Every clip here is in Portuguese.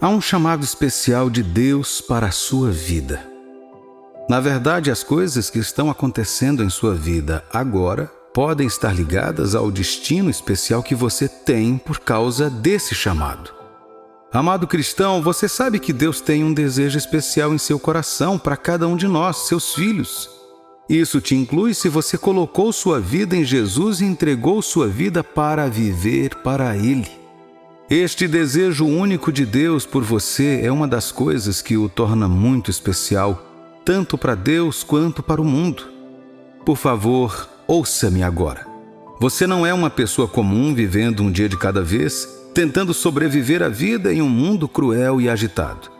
Há um chamado especial de Deus para a sua vida. Na verdade, as coisas que estão acontecendo em sua vida agora podem estar ligadas ao destino especial que você tem por causa desse chamado. Amado cristão, você sabe que Deus tem um desejo especial em seu coração para cada um de nós, seus filhos. Isso te inclui se você colocou sua vida em Jesus e entregou sua vida para viver para Ele. Este desejo único de Deus por você é uma das coisas que o torna muito especial, tanto para Deus quanto para o mundo. Por favor, ouça-me agora. Você não é uma pessoa comum vivendo um dia de cada vez, tentando sobreviver à vida em um mundo cruel e agitado.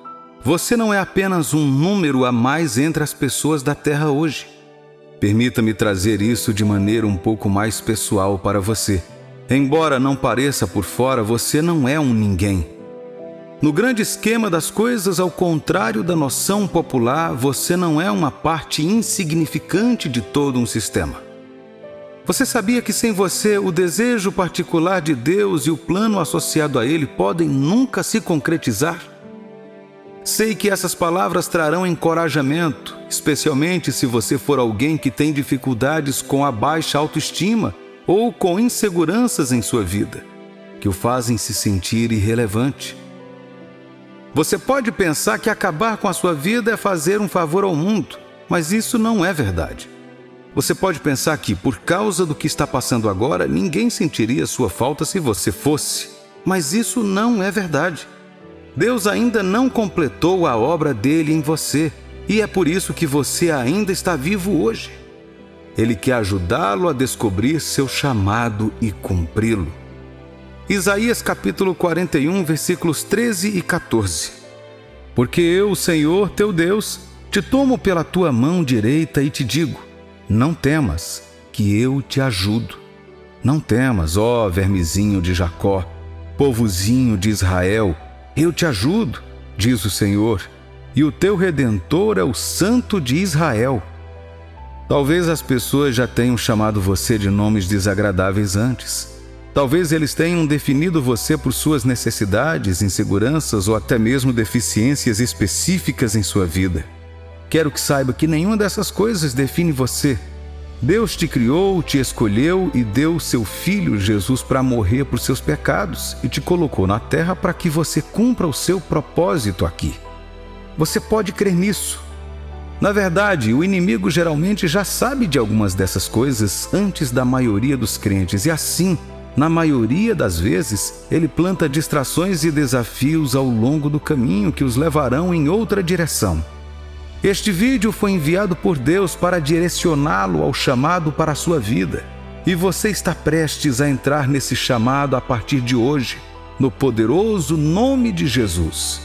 Você não é apenas um número a mais entre as pessoas da Terra hoje. Permita-me trazer isso de maneira um pouco mais pessoal para você. Embora não pareça por fora, você não é um ninguém. No grande esquema das coisas, ao contrário da noção popular, você não é uma parte insignificante de todo um sistema. Você sabia que sem você, o desejo particular de Deus e o plano associado a ele podem nunca se concretizar? Sei que essas palavras trarão encorajamento, especialmente se você for alguém que tem dificuldades com a baixa autoestima ou com inseguranças em sua vida, que o fazem se sentir irrelevante. Você pode pensar que acabar com a sua vida é fazer um favor ao mundo, mas isso não é verdade. Você pode pensar que, por causa do que está passando agora, ninguém sentiria sua falta se você fosse, mas isso não é verdade. Deus ainda não completou a obra dele em você, e é por isso que você ainda está vivo hoje. Ele quer ajudá-lo a descobrir seu chamado e cumpri-lo. Isaías capítulo 41, versículos 13 e 14. Porque eu, o Senhor, teu Deus, te tomo pela tua mão direita e te digo: não temas, que eu te ajudo. Não temas, ó vermezinho de Jacó, povozinho de Israel, eu te ajudo, diz o Senhor, e o teu Redentor é o Santo de Israel. Talvez as pessoas já tenham chamado você de nomes desagradáveis antes. Talvez eles tenham definido você por suas necessidades, inseguranças ou até mesmo deficiências específicas em sua vida. Quero que saiba que nenhuma dessas coisas define você. Deus te criou, te escolheu e deu seu Filho Jesus para morrer por seus pecados e te colocou na terra para que você cumpra o seu propósito aqui. Você pode crer nisso. Na verdade, o inimigo geralmente já sabe de algumas dessas coisas antes da maioria dos crentes e assim, na maioria das vezes, ele planta distrações e desafios ao longo do caminho que os levarão em outra direção. Este vídeo foi enviado por Deus para direcioná-lo ao chamado para a sua vida. E você está prestes a entrar nesse chamado a partir de hoje, no poderoso nome de Jesus.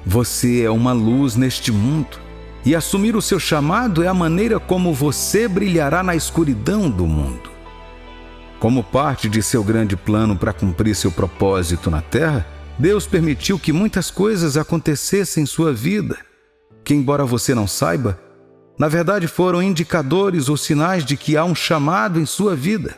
Você é uma luz neste mundo, e assumir o seu chamado é a maneira como você brilhará na escuridão do mundo. Como parte de seu grande plano para cumprir seu propósito na terra, Deus permitiu que muitas coisas acontecessem em sua vida, que, embora você não saiba, na verdade foram indicadores ou sinais de que há um chamado em sua vida.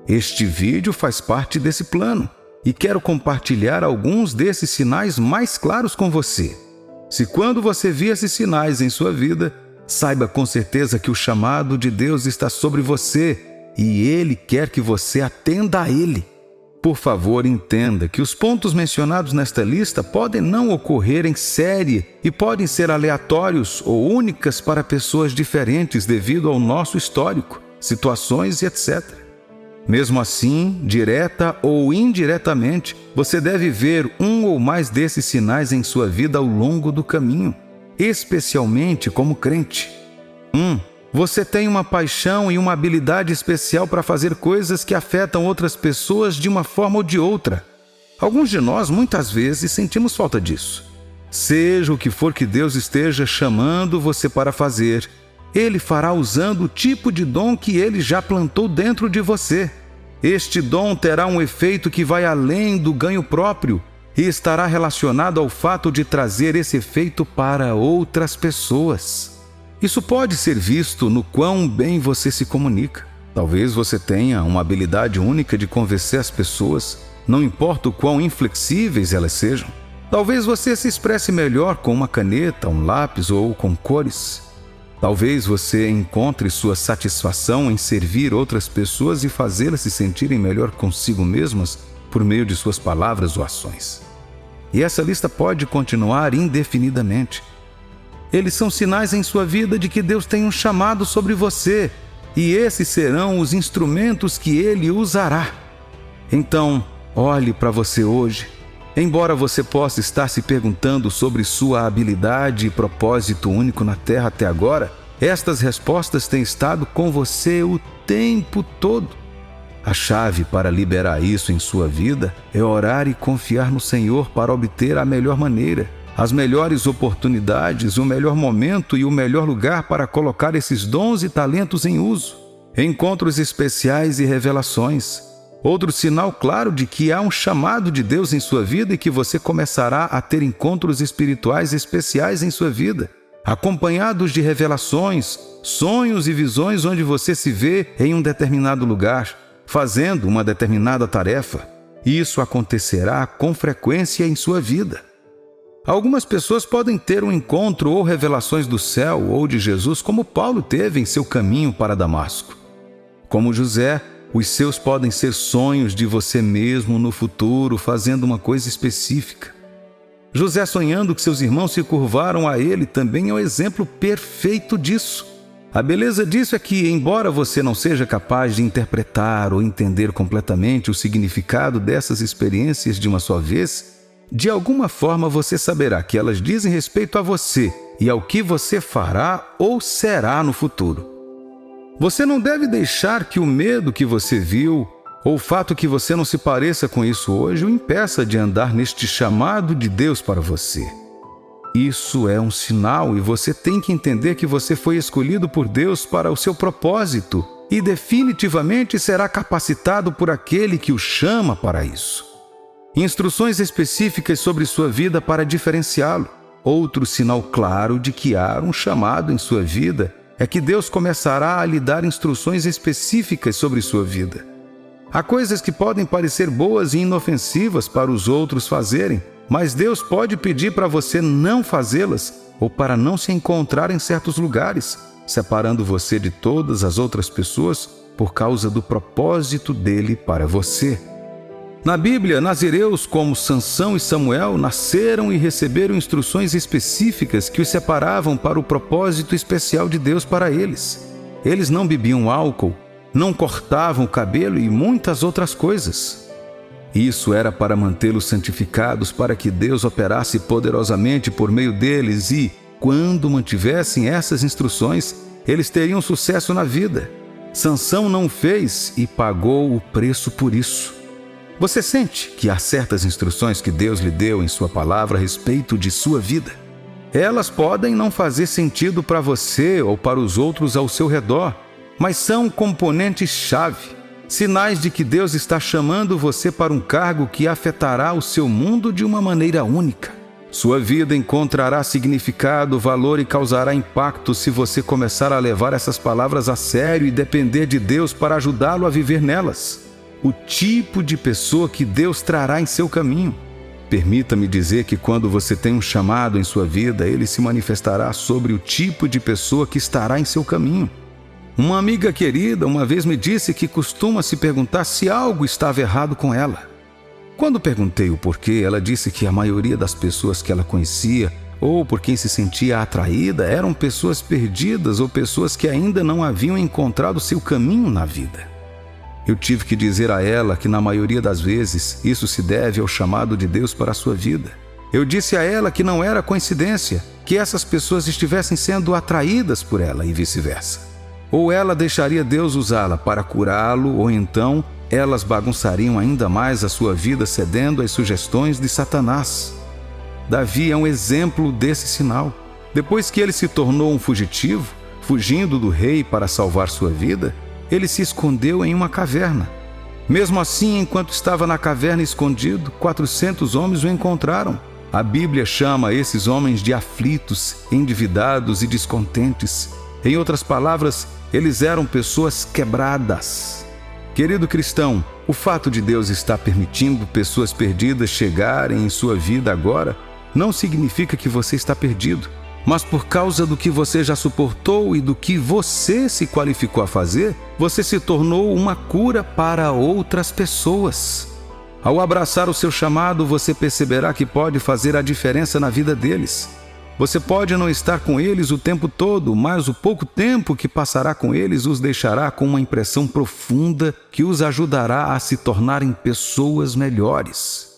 Este vídeo faz parte desse plano e quero compartilhar alguns desses sinais mais claros com você. Se quando você vir esses sinais em sua vida, saiba com certeza que o chamado de Deus está sobre você e Ele quer que você atenda a Ele. Por favor, entenda que os pontos mencionados nesta lista podem não ocorrer em série e podem ser aleatórios ou únicas para pessoas diferentes devido ao nosso histórico, situações e etc. Mesmo assim, direta ou indiretamente, você deve ver um ou mais desses sinais em sua vida ao longo do caminho, especialmente como crente. 1. Você tem uma paixão e uma habilidade especial para fazer coisas que afetam outras pessoas de uma forma ou de outra. Alguns de nós, muitas vezes, sentimos falta disso. Seja o que for que Deus esteja chamando você para fazer, Ele fará usando o tipo de dom que Ele já plantou dentro de você. Este dom terá um efeito que vai além do ganho próprio e estará relacionado ao fato de trazer esse efeito para outras pessoas. Isso pode ser visto no quão bem você se comunica. Talvez você tenha uma habilidade única de convencer as pessoas, não importa o quão inflexíveis elas sejam. Talvez você se expresse melhor com uma caneta, um lápis ou com cores. Talvez você encontre sua satisfação em servir outras pessoas e fazê-las se sentirem melhor consigo mesmas por meio de suas palavras ou ações. E essa lista pode continuar indefinidamente. Eles são sinais em sua vida de que Deus tem um chamado sobre você, e esses serão os instrumentos que Ele usará. Então, olhe para você hoje. Embora você possa estar se perguntando sobre sua habilidade e propósito único na Terra até agora, estas respostas têm estado com você o tempo todo. A chave para liberar isso em sua vida é orar e confiar no Senhor para obter a melhor maneira, as melhores oportunidades, o melhor momento e o melhor lugar para colocar esses dons e talentos em uso. Encontros especiais e revelações. Outro sinal claro de que há um chamado de Deus em sua vida e que você começará a ter encontros espirituais especiais em sua vida, acompanhados de revelações, sonhos e visões onde você se vê em um determinado lugar, fazendo uma determinada tarefa. Isso acontecerá com frequência em sua vida. Algumas pessoas podem ter um encontro ou revelações do céu ou de Jesus, como Paulo teve em seu caminho para Damasco. Como José, os seus podem ser sonhos de você mesmo no futuro, fazendo uma coisa específica. José sonhando que seus irmãos se curvaram a ele também é um exemplo perfeito disso. A beleza disso é que, embora você não seja capaz de interpretar ou entender completamente o significado dessas experiências de uma só vez, de alguma forma você saberá que elas dizem respeito a você e ao que você fará ou será no futuro. Você não deve deixar que o medo que você viu ou o fato que você não se pareça com isso hoje o impeça de andar neste chamado de Deus para você. Isso é um sinal e você tem que entender que você foi escolhido por Deus para o seu propósito e definitivamente será capacitado por aquele que o chama para isso. Instruções específicas sobre sua vida para diferenciá-lo. Outro sinal claro de que há um chamado em sua vida é que Deus começará a lhe dar instruções específicas sobre sua vida. Há coisas que podem parecer boas e inofensivas para os outros fazerem, mas Deus pode pedir para você não fazê-las ou para não se encontrar em certos lugares, separando você de todas as outras pessoas por causa do propósito dele para você. Na Bíblia, nazireus como Sansão e Samuel nasceram e receberam instruções específicas que os separavam para o propósito especial de Deus para eles. Eles não bebiam álcool, não cortavam o cabelo e muitas outras coisas. Isso era para mantê-los santificados para que Deus operasse poderosamente por meio deles e, quando mantivessem essas instruções, eles teriam sucesso na vida. Sansão não o fez e pagou o preço por isso. Você sente que há certas instruções que Deus lhe deu em sua palavra a respeito de sua vida. Elas podem não fazer sentido para você ou para os outros ao seu redor, mas são componentes-chave, sinais de que Deus está chamando você para um cargo que afetará o seu mundo de uma maneira única. Sua vida encontrará significado, valor e causará impacto se você começar a levar essas palavras a sério e depender de Deus para ajudá-lo a viver nelas. O tipo de pessoa que Deus trará em seu caminho. Permita-me dizer que quando você tem um chamado em sua vida, ele se manifestará sobre o tipo de pessoa que estará em seu caminho. Uma amiga querida uma vez me disse que costuma se perguntar se algo estava errado com ela. Quando perguntei o porquê, ela disse que a maioria das pessoas que ela conhecia ou por quem se sentia atraída eram pessoas perdidas ou pessoas que ainda não haviam encontrado seu caminho na vida. Eu tive que dizer a ela que na maioria das vezes isso se deve ao chamado de Deus para a sua vida. Eu disse a ela que não era coincidência que essas pessoas estivessem sendo atraídas por ela e vice-versa. Ou ela deixaria Deus usá-la para curá-lo, ou então elas bagunçariam ainda mais a sua vida cedendo às sugestões de Satanás. Davi é um exemplo desse sinal. Depois que ele se tornou um fugitivo, fugindo do rei para salvar sua vida, ele se escondeu em uma caverna. Mesmo assim, enquanto estava na caverna escondido, 400 homens o encontraram. A Bíblia chama esses homens de aflitos, endividados e descontentes. Em outras palavras, eles eram pessoas quebradas. Querido cristão, o fato de Deus estar permitindo pessoas perdidas chegarem em sua vida agora não significa que você está perdido, mas por causa do que você já suportou e do que você se qualificou a fazer, você se tornou uma cura para outras pessoas. Ao abraçar o seu chamado, você perceberá que pode fazer a diferença na vida deles. Você pode não estar com eles o tempo todo, mas o pouco tempo que passará com eles os deixará com uma impressão profunda que os ajudará a se tornarem pessoas melhores.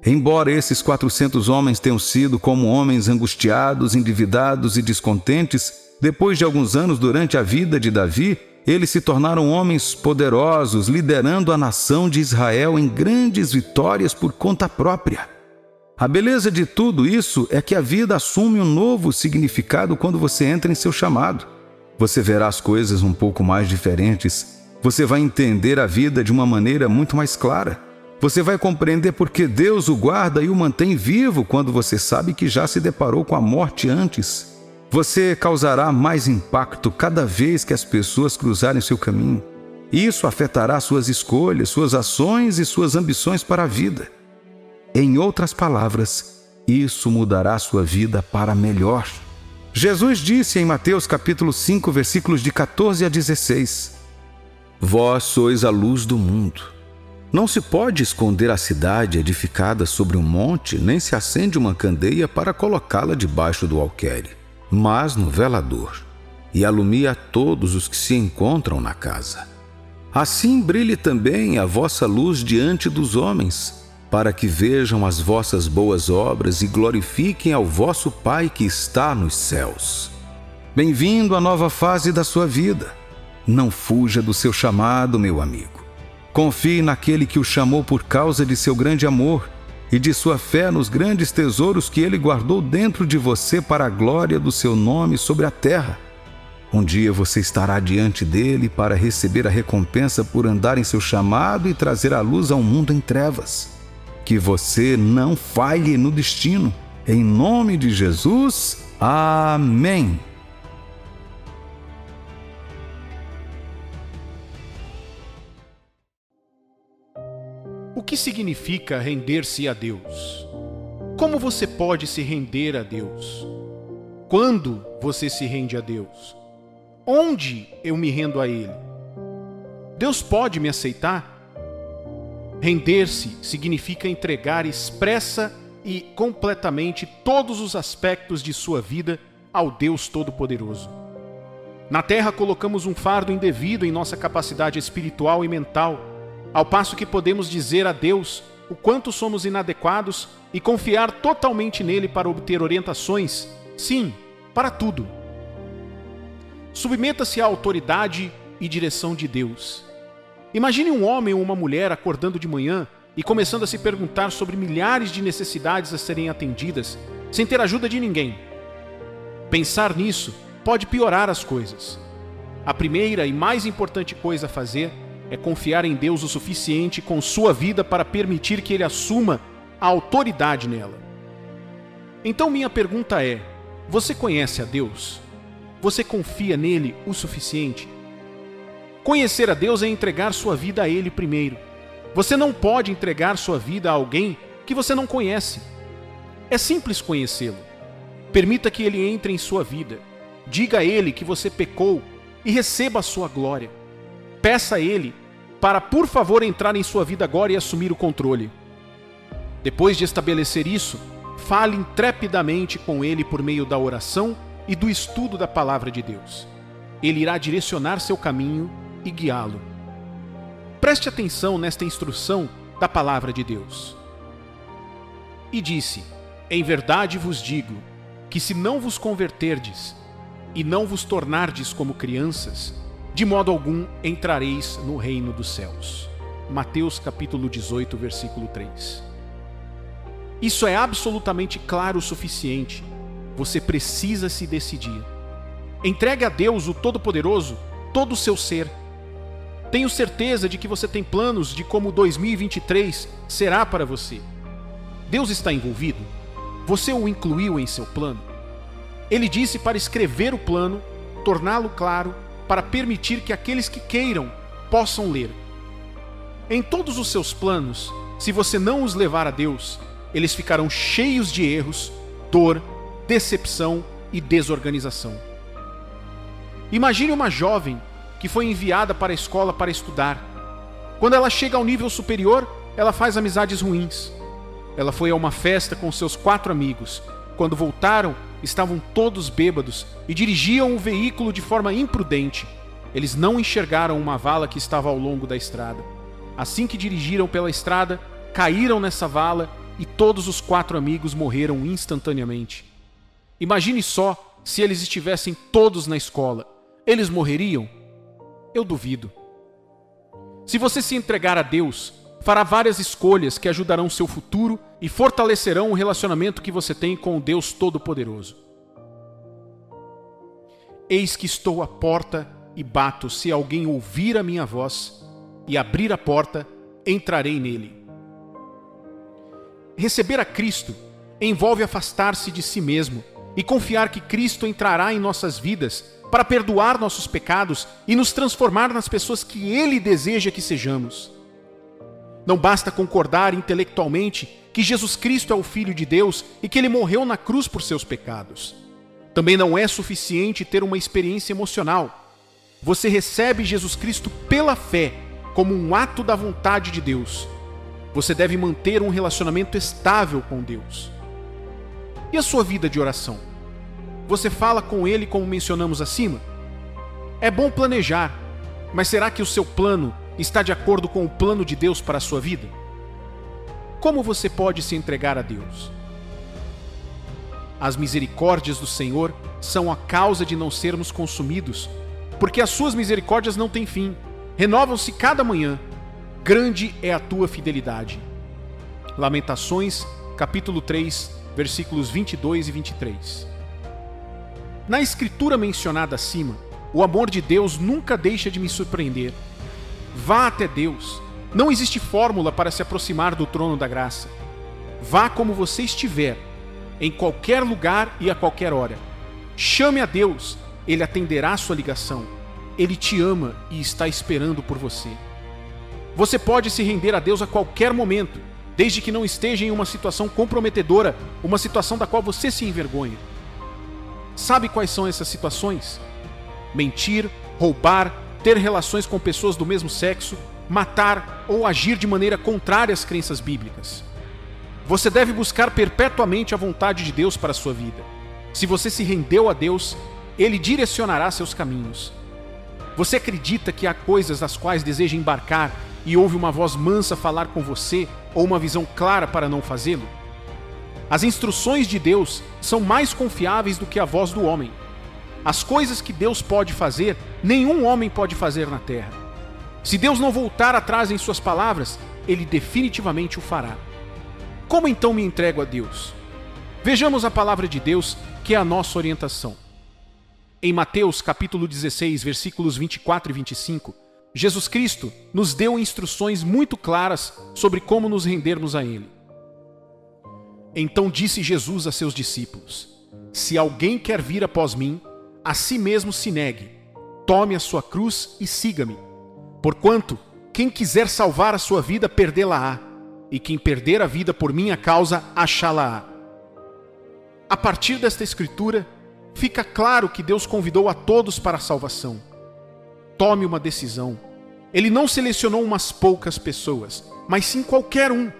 Embora esses 400 homens tenham sido como homens angustiados, endividados e descontentes, depois de alguns anos durante a vida de Davi, eles se tornaram homens poderosos, liderando a nação de Israel em grandes vitórias por conta própria. A beleza de tudo isso é que a vida assume um novo significado quando você entra em seu chamado. Você verá as coisas um pouco mais diferentes. Você vai entender a vida de uma maneira muito mais clara. Você vai compreender porque Deus o guarda e o mantém vivo quando você sabe que já se deparou com a morte antes. Você causará mais impacto cada vez que as pessoas cruzarem seu caminho. Isso afetará suas escolhas, suas ações e suas ambições para a vida. Em outras palavras, isso mudará sua vida para melhor. Jesus disse em Mateus capítulo 5, versículos de 14 a 16: Vós sois a luz do mundo. Não se pode esconder a cidade edificada sobre um monte, nem se acende uma candeia para colocá-la debaixo do alqueire, mas no velador, e alumia a todos os que se encontram na casa. Assim brilhe também a vossa luz diante dos homens, para que vejam as vossas boas obras e glorifiquem ao vosso Pai que está nos céus. Bem-vindo à nova fase da sua vida. Não fuja do seu chamado, meu amigo. Confie naquele que o chamou por causa de seu grande amor e de sua fé nos grandes tesouros que ele guardou dentro de você para a glória do seu nome sobre a terra. Um dia você estará diante dele para receber a recompensa por andar em seu chamado e trazer a luz ao mundo em trevas. Que você não falhe no destino. Em nome de Jesus, amém. O que significa render-se a Deus? Como você pode se render a Deus? Quando você se rende a Deus? Onde eu me rendo a Ele? Deus pode me aceitar? Render-se significa entregar expressa e completamente todos os aspectos de sua vida ao Deus Todo-Poderoso. Na Terra colocamos um fardo indevido em nossa capacidade espiritual e mental, ao passo que podemos dizer a Deus o quanto somos inadequados e confiar totalmente nele para obter orientações, sim, para tudo. Submeta-se à autoridade e direção de Deus. Imagine um homem ou uma mulher acordando de manhã e começando a se perguntar sobre milhares de necessidades a serem atendidas, sem ter ajuda de ninguém. Pensar nisso pode piorar as coisas. A primeira e mais importante coisa a fazer é confiar em Deus o suficiente com sua vida para permitir que Ele assuma a autoridade nela. Então minha pergunta é: você conhece a Deus? Você confia nele o suficiente? Conhecer a Deus é entregar sua vida a Ele primeiro. Você não pode entregar sua vida a alguém que você não conhece. É simples conhecê-lo. Permita que Ele entre em sua vida. Diga a Ele que você pecou e receba a sua glória. Peça a Ele para, por favor, entrar em sua vida agora e assumir o controle. Depois de estabelecer isso, fale intrepidamente com Ele por meio da oração e do estudo da Palavra de Deus. Ele irá direcionar seu caminho e guiá-lo. Preste atenção nesta instrução da Palavra de Deus. E disse: Em verdade vos digo, que se não vos converterdes e não vos tornardes como crianças, de modo algum entrareis no reino dos céus. Mateus capítulo 18, versículo 3. Isso é absolutamente claro o suficiente. Você precisa se decidir. Entregue a Deus, o Todo-Poderoso, todo o seu ser. Tenho certeza de que você tem planos de como 2023 será para você. Deus está envolvido? Você o incluiu em seu plano? Ele disse para escrever o plano, torná-lo claro, para permitir que aqueles que queiram possam ler. Em todos os seus planos, se você não os levar a Deus, eles ficarão cheios de erros dor, decepção e desorganização. Imagine uma jovem que foi enviada para a escola para estudar. Quando ela chega ao nível superior, ela faz amizades ruins. Ela foi a uma festa com seus 4 amigos. Quando voltaram, estavam todos bêbados e dirigiam o veículo de forma imprudente. Eles não enxergaram uma vala que estava ao longo da estrada. Assim que dirigiram pela estrada, caíram nessa vala e todos os 4 amigos morreram instantaneamente. Imagine só se eles estivessem todos na escola. Eles morreriam? Eu duvido. Se você se entregar a Deus, fará várias escolhas que ajudarão seu futuro e fortalecerão o relacionamento que você tem com o Deus Todo-Poderoso. Eis que estou à porta e bato. Se alguém ouvir a minha voz e abrir a porta, entrarei nele. Receber a Cristo envolve afastar-se de si mesmo e confiar que Cristo entrará em nossas vidas para perdoar nossos pecados e nos transformar nas pessoas que Ele deseja que sejamos. Não basta concordar intelectualmente que Jesus Cristo é o Filho de Deus e que Ele morreu na cruz por seus pecados. Também não é suficiente ter uma experiência emocional. Você recebe Jesus Cristo pela fé, como um ato da vontade de Deus. Você deve manter um relacionamento estável com Deus. E a sua vida de oração? Você fala com Ele como mencionamos acima? É bom planejar, mas será que o seu plano está de acordo com o plano de Deus para a sua vida? Como você pode se entregar a Deus? As misericórdias do Senhor são a causa de não sermos consumidos, porque as suas misericórdias não têm fim, renovam-se cada manhã. Grande é a tua fidelidade. Lamentações, capítulo 3, versículos 22 e 23. Na escritura mencionada acima, o amor de Deus nunca deixa de me surpreender. Vá até Deus. Não existe fórmula para se aproximar do trono da graça. Vá como você estiver, em qualquer lugar e a qualquer hora. Chame a Deus, Ele atenderá a sua ligação. Ele te ama e está esperando por você. Você pode se render a Deus a qualquer momento, desde que não esteja em uma situação comprometedora, uma situação da qual você se envergonha. Sabe quais são essas situações? Mentir, roubar, ter relações com pessoas do mesmo sexo, matar ou agir de maneira contrária às crenças bíblicas. Você deve buscar perpetuamente a vontade de Deus para a sua vida. Se você se rendeu a Deus, Ele direcionará seus caminhos. Você acredita que há coisas das quais deseja embarcar e ouve uma voz mansa falar com você ou uma visão clara para não fazê-lo? As instruções de Deus são mais confiáveis do que a voz do homem. As coisas que Deus pode fazer, nenhum homem pode fazer na terra. Se Deus não voltar atrás em suas palavras, Ele definitivamente o fará. Como então me entrego a Deus? Vejamos a palavra de Deus, que é a nossa orientação. Em Mateus capítulo 16, versículos 24 e 25, Jesus Cristo nos deu instruções muito claras sobre como nos rendermos a Ele. Então disse Jesus a seus discípulos: se alguém quer vir após mim, a si mesmo se negue, tome a sua cruz e siga-me. Porquanto, quem quiser salvar a sua vida, perdê-la-á, e quem perder a vida por minha causa, achá-la-á. A partir desta escritura, fica claro que Deus convidou a todos para a salvação. Tome uma decisão. Ele não selecionou umas poucas pessoas, mas sim qualquer um.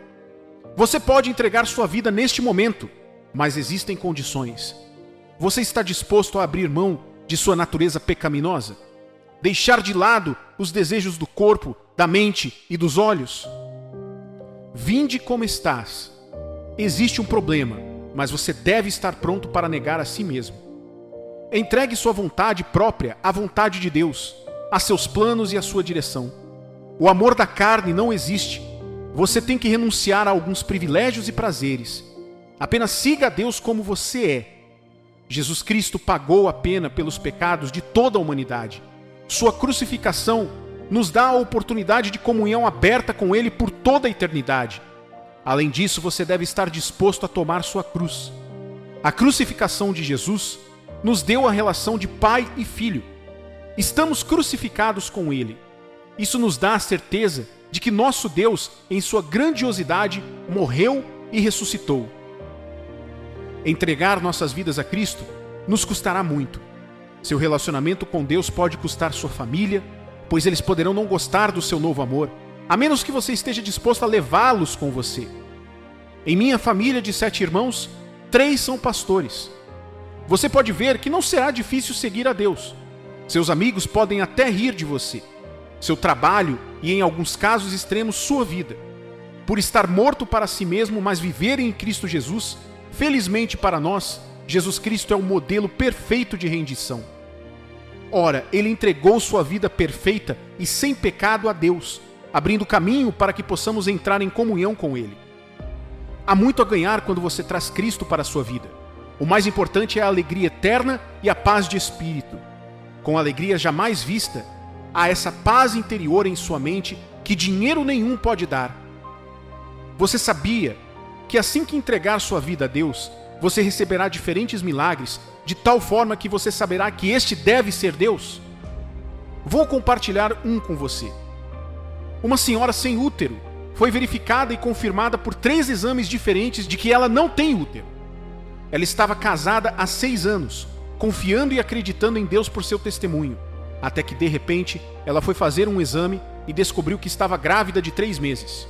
Você pode entregar sua vida neste momento, mas existem condições. Você está disposto a abrir mão de sua natureza pecaminosa? Deixar de lado os desejos do corpo, da mente e dos olhos? Vinde como estás. Existe um problema, mas você deve estar pronto para negar a si mesmo. Entregue sua vontade própria à vontade de Deus, a seus planos e à sua direção. O amor da carne não existe. Você tem que renunciar a alguns privilégios e prazeres. Apenas siga a Deus como você é. Jesus Cristo pagou a pena pelos pecados de toda a humanidade. Sua crucificação nos dá a oportunidade de comunhão aberta com Ele por toda a eternidade. Além disso, você deve estar disposto a tomar sua cruz. A crucificação de Jesus nos deu a relação de pai e filho. Estamos crucificados com Ele. Isso nos dá a certeza de que nosso Deus, em sua grandiosidade, morreu e ressuscitou. Entregar nossas vidas a Cristo nos custará muito. Seu relacionamento com Deus pode custar sua família, pois eles poderão não gostar do seu novo amor, a menos que você esteja disposto a levá-los com você. Em minha família de 7 irmãos, 3 são pastores. Você pode ver que não será difícil seguir a Deus. Seus amigos podem até rir de você. Seu trabalho e, em alguns casos extremos, sua vida. Por estar morto para si mesmo, mas viver em Cristo Jesus, felizmente para nós, Jesus Cristo é o modelo perfeito de rendição. Ora, Ele entregou sua vida perfeita e sem pecado a Deus, abrindo caminho para que possamos entrar em comunhão com Ele. Há muito a ganhar quando você traz Cristo para a sua vida. O mais importante é a alegria eterna e a paz de espírito. Com alegria jamais vista, há essa paz interior em sua mente que dinheiro nenhum pode dar. Você sabia que assim que entregar sua vida a Deus, você receberá diferentes milagres, de tal forma que você saberá que este deve ser Deus? Vou compartilhar um com você. Uma senhora sem útero foi verificada e confirmada por 3 exames diferentes de que ela não tem útero. Ela estava casada há 6 anos, confiando e acreditando em Deus por seu testemunho, até que de repente ela foi fazer um exame e descobriu que estava grávida de 3 meses.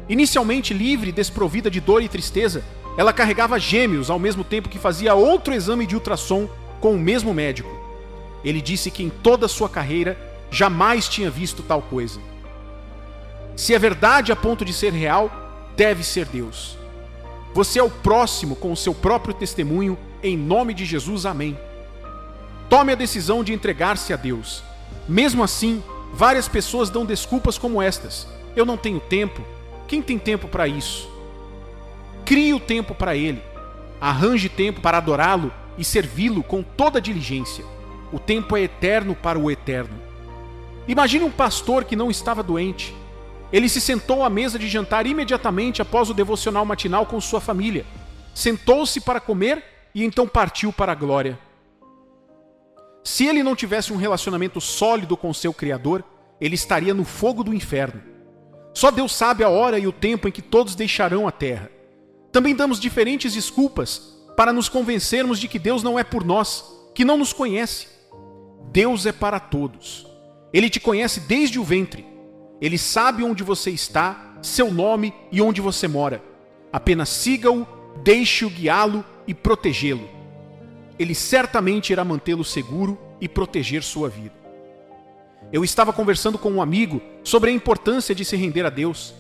Inicialmente livre e desprovida de dor e tristeza, ela carregava gêmeos ao mesmo tempo que fazia outro exame de ultrassom com o mesmo médico. Ele disse que em toda a sua carreira jamais tinha visto tal coisa. Se é verdade a ponto de ser real, deve ser Deus. Você é o próximo com o seu próprio testemunho, em nome de Jesus, amém. Tome a decisão de entregar-se a Deus. Mesmo assim, várias pessoas dão desculpas como estas. Eu não tenho tempo. Quem tem tempo para isso? Crie o tempo para Ele. Arranje tempo para adorá-lo e servi-lo com toda diligência. O tempo é eterno para o eterno. Imagine um pastor que não estava doente. Ele se sentou à mesa de jantar imediatamente após o devocional matinal com sua família. Sentou-se para comer e então partiu para a glória. Se ele não tivesse um relacionamento sólido com seu Criador, ele estaria no fogo do inferno. Só Deus sabe a hora e o tempo em que todos deixarão a terra. Também damos diferentes desculpas para nos convencermos de que Deus não é por nós, que não nos conhece. Deus é para todos. Ele te conhece desde o ventre. Ele sabe onde você está, seu nome e onde você mora. Apenas siga-o, deixe-o guiá-lo e protegê-lo. Ele certamente irá mantê-lo seguro e proteger sua vida. Eu estava conversando com um amigo sobre a importância de se render a Deus.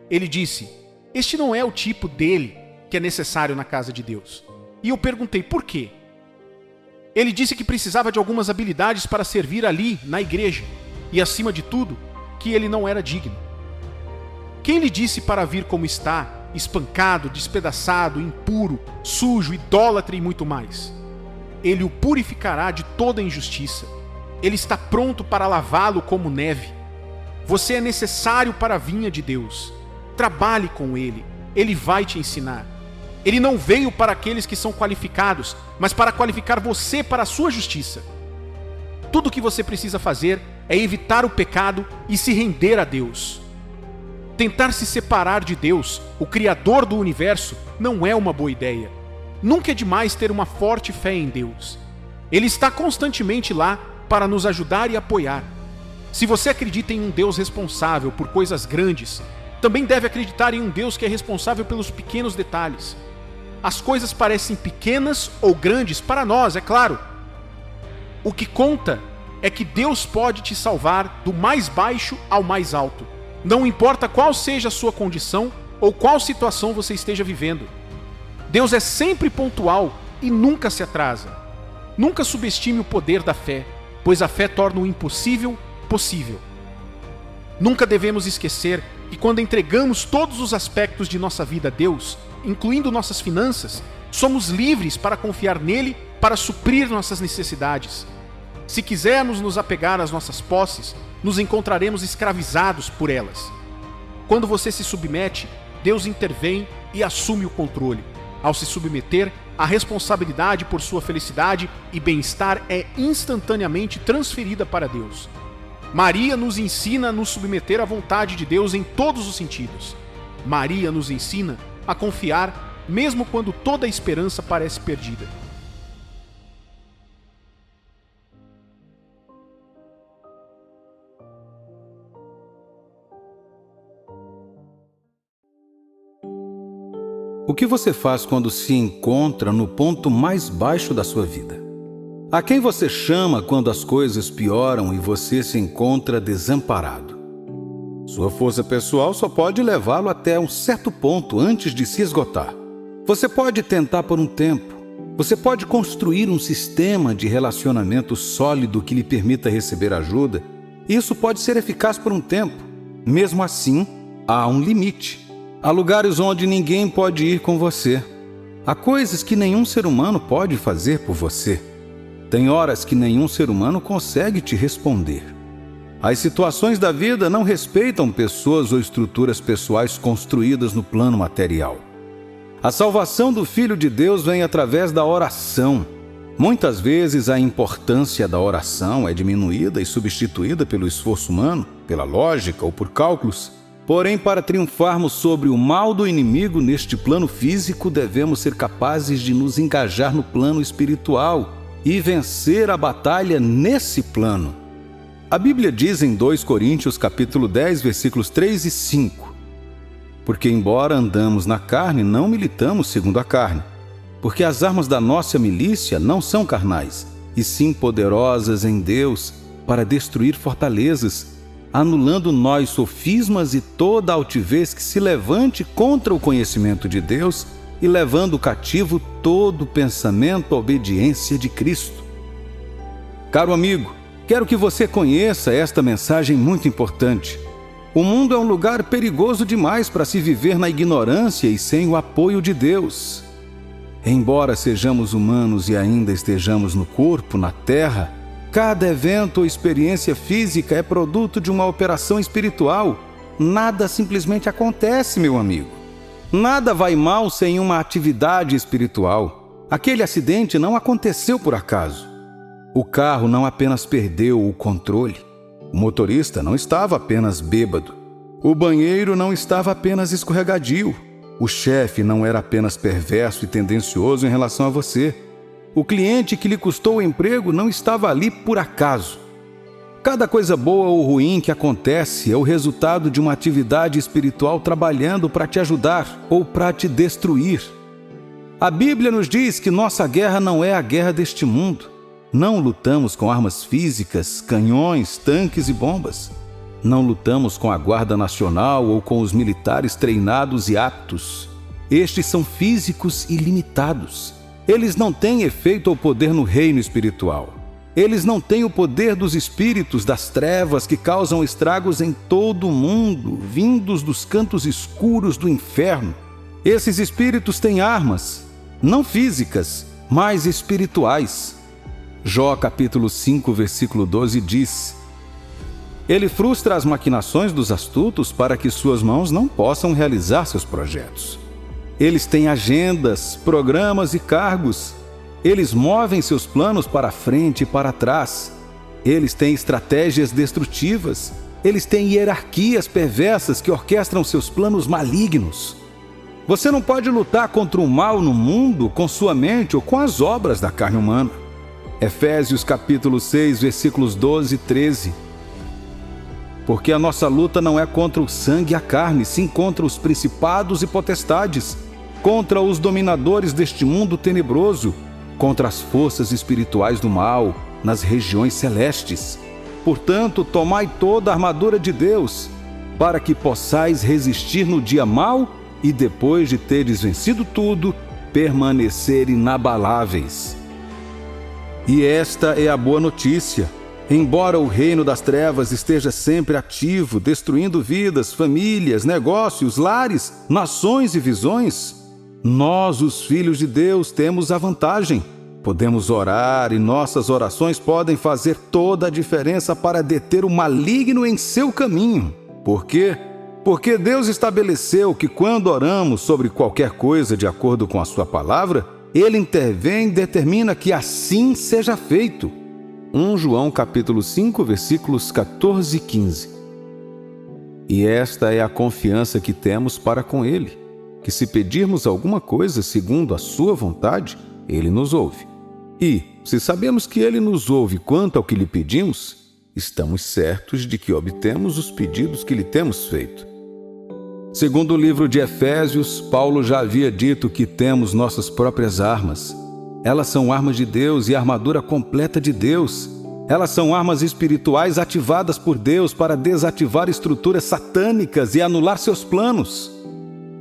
Ele disse: este não é o tipo dele que é necessário na casa de Deus. E eu perguntei por quê. Ele disse que precisava de algumas habilidades para servir ali, na igreja, e acima de tudo, que ele não era digno. Quem lhe disse para vir como está, espancado, despedaçado, impuro, sujo, idólatra e muito mais? Ele o purificará de toda injustiça. Ele está pronto para lavá-lo como neve. Você é necessário para a vinha de Deus. Trabalhe com Ele. Ele vai te ensinar. Ele não veio para aqueles que são qualificados, mas para qualificar você para a sua justiça. Tudo o que você precisa fazer é evitar o pecado e se render a Deus. Tentar se separar de Deus, o Criador do universo, não é uma boa ideia. Nunca é demais ter uma forte fé em Deus. Ele está constantemente lá para nos ajudar e apoiar. Se você acredita em um Deus responsável por coisas grandes, também deve acreditar em um Deus que é responsável pelos pequenos detalhes. As coisas parecem pequenas ou grandes para nós, é claro. O que conta é que Deus pode te salvar do mais baixo ao mais alto. Não importa qual seja a sua condição ou qual situação você esteja vivendo. Deus é sempre pontual e nunca se atrasa. Nunca subestime o poder da fé, pois a fé torna o impossível possível. Nunca devemos esquecer que quando entregamos todos os aspectos de nossa vida a Deus, incluindo nossas finanças, somos livres para confiar nele para suprir nossas necessidades. Se quisermos nos apegar às nossas posses, nos encontraremos escravizados por elas. Quando você se submete, Deus intervém e assume o controle. Ao se submeter, a responsabilidade por sua felicidade e bem-estar é instantaneamente transferida para Deus. Maria nos ensina a nos submeter à vontade de Deus em todos os sentidos. Maria nos ensina a confiar mesmo quando toda a esperança parece perdida. O que você faz quando se encontra no ponto mais baixo da sua vida? A quem você chama quando as coisas pioram e você se encontra desamparado? Sua força pessoal só pode levá-lo até um certo ponto antes de se esgotar. Você pode tentar por um tempo. Você pode construir um sistema de relacionamento sólido que lhe permita receber ajuda. Isso pode ser eficaz por um tempo. Mesmo assim, há um limite. Há lugares onde ninguém pode ir com você. Há coisas que nenhum ser humano pode fazer por você. Tem horas que nenhum ser humano consegue te responder. As situações da vida não respeitam pessoas ou estruturas pessoais construídas no plano material. A salvação do Filho de Deus vem através da oração. Muitas vezes a importância da oração é diminuída e substituída pelo esforço humano, pela lógica ou por cálculos. Porém, para triunfarmos sobre o mal do inimigo neste plano físico, devemos ser capazes de nos engajar no plano espiritual e vencer a batalha nesse plano. A Bíblia diz em 2 Coríntios capítulo 10, versículos 3 e 5: Porque embora andamos na carne, não militamos segundo a carne, porque as armas da nossa milícia não são carnais, e sim poderosas em Deus para destruir fortalezas, anulando nós sofismas e toda altivez que se levante contra o conhecimento de Deus e levando cativo todo pensamento à obediência de Cristo. Caro amigo, quero que você conheça esta mensagem muito importante. O mundo é um lugar perigoso demais para se viver na ignorância e sem o apoio de Deus. Embora sejamos humanos e ainda estejamos no corpo, na terra, cada evento ou experiência física é produto de uma operação espiritual. Nada simplesmente acontece, meu amigo. Nada vai mal sem uma atividade espiritual. Aquele acidente não aconteceu por acaso. O carro não apenas perdeu o controle. O motorista não estava apenas bêbado. O banheiro não estava apenas escorregadio. O chefe não era apenas perverso e tendencioso em relação a você. O cliente que lhe custou o emprego não estava ali por acaso. Cada coisa boa ou ruim que acontece é o resultado de uma atividade espiritual trabalhando para te ajudar ou para te destruir. A Bíblia nos diz que nossa guerra não é a guerra deste mundo. Não lutamos com armas físicas, canhões, tanques e bombas. Não lutamos com a Guarda Nacional ou com os militares treinados e aptos. Estes são físicos e limitados. Eles não têm efeito ou poder no reino espiritual. Eles não têm o poder dos espíritos das trevas que causam estragos em todo o mundo, vindos dos cantos escuros do inferno. Esses espíritos têm armas, não físicas, mas espirituais. Jó capítulo 5, versículo 12 diz: Ele frustra as maquinações dos astutos para que suas mãos não possam realizar seus projetos. Eles têm agendas, programas e cargos. Eles movem seus planos para frente e para trás. Eles têm estratégias destrutivas. Eles têm hierarquias perversas que orquestram seus planos malignos. Você não pode lutar contra o mal no mundo com sua mente ou com as obras da carne humana. Efésios capítulo 6, versículos 12 e 13. Porque a nossa luta não é contra o sangue e a carne, sim contra os principados e potestades, contra os dominadores deste mundo tenebroso, contra as forças espirituais do mal nas regiões celestes. Portanto, tomai toda a armadura de Deus, para que possais resistir no dia mau e, depois de teres vencido tudo, permanecer inabaláveis. E esta é a boa notícia. Embora o reino das trevas esteja sempre ativo, destruindo vidas, famílias, negócios, lares, nações e visões, nós, os filhos de Deus, temos a vantagem. Podemos orar e nossas orações podem fazer toda a diferença para deter o maligno em seu caminho. Por quê? Porque Deus estabeleceu que quando oramos sobre qualquer coisa de acordo com a sua palavra, Ele intervém e determina que assim seja feito. 1 João capítulo 5, versículos 14 e 15. E esta é a confiança que temos para com Ele. que se pedirmos alguma coisa segundo a sua vontade, Ele nos ouve. E, se sabemos que Ele nos ouve quanto ao que lhe pedimos, estamos certos de que obtemos os pedidos que lhe temos feito. Segundo o livro de Efésios, Paulo já havia dito que temos nossas próprias armas. Elas são armas de Deus e a armadura completa de Deus. Elas são armas espirituais ativadas por Deus para desativar estruturas satânicas e anular seus planos.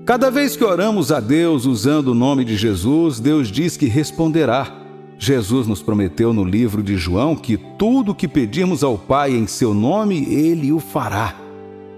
Cada vez que oramos a Deus usando o nome de Jesus, Deus diz que responderá. Jesus nos prometeu no livro de João que tudo o que pedirmos ao Pai em seu nome, Ele o fará.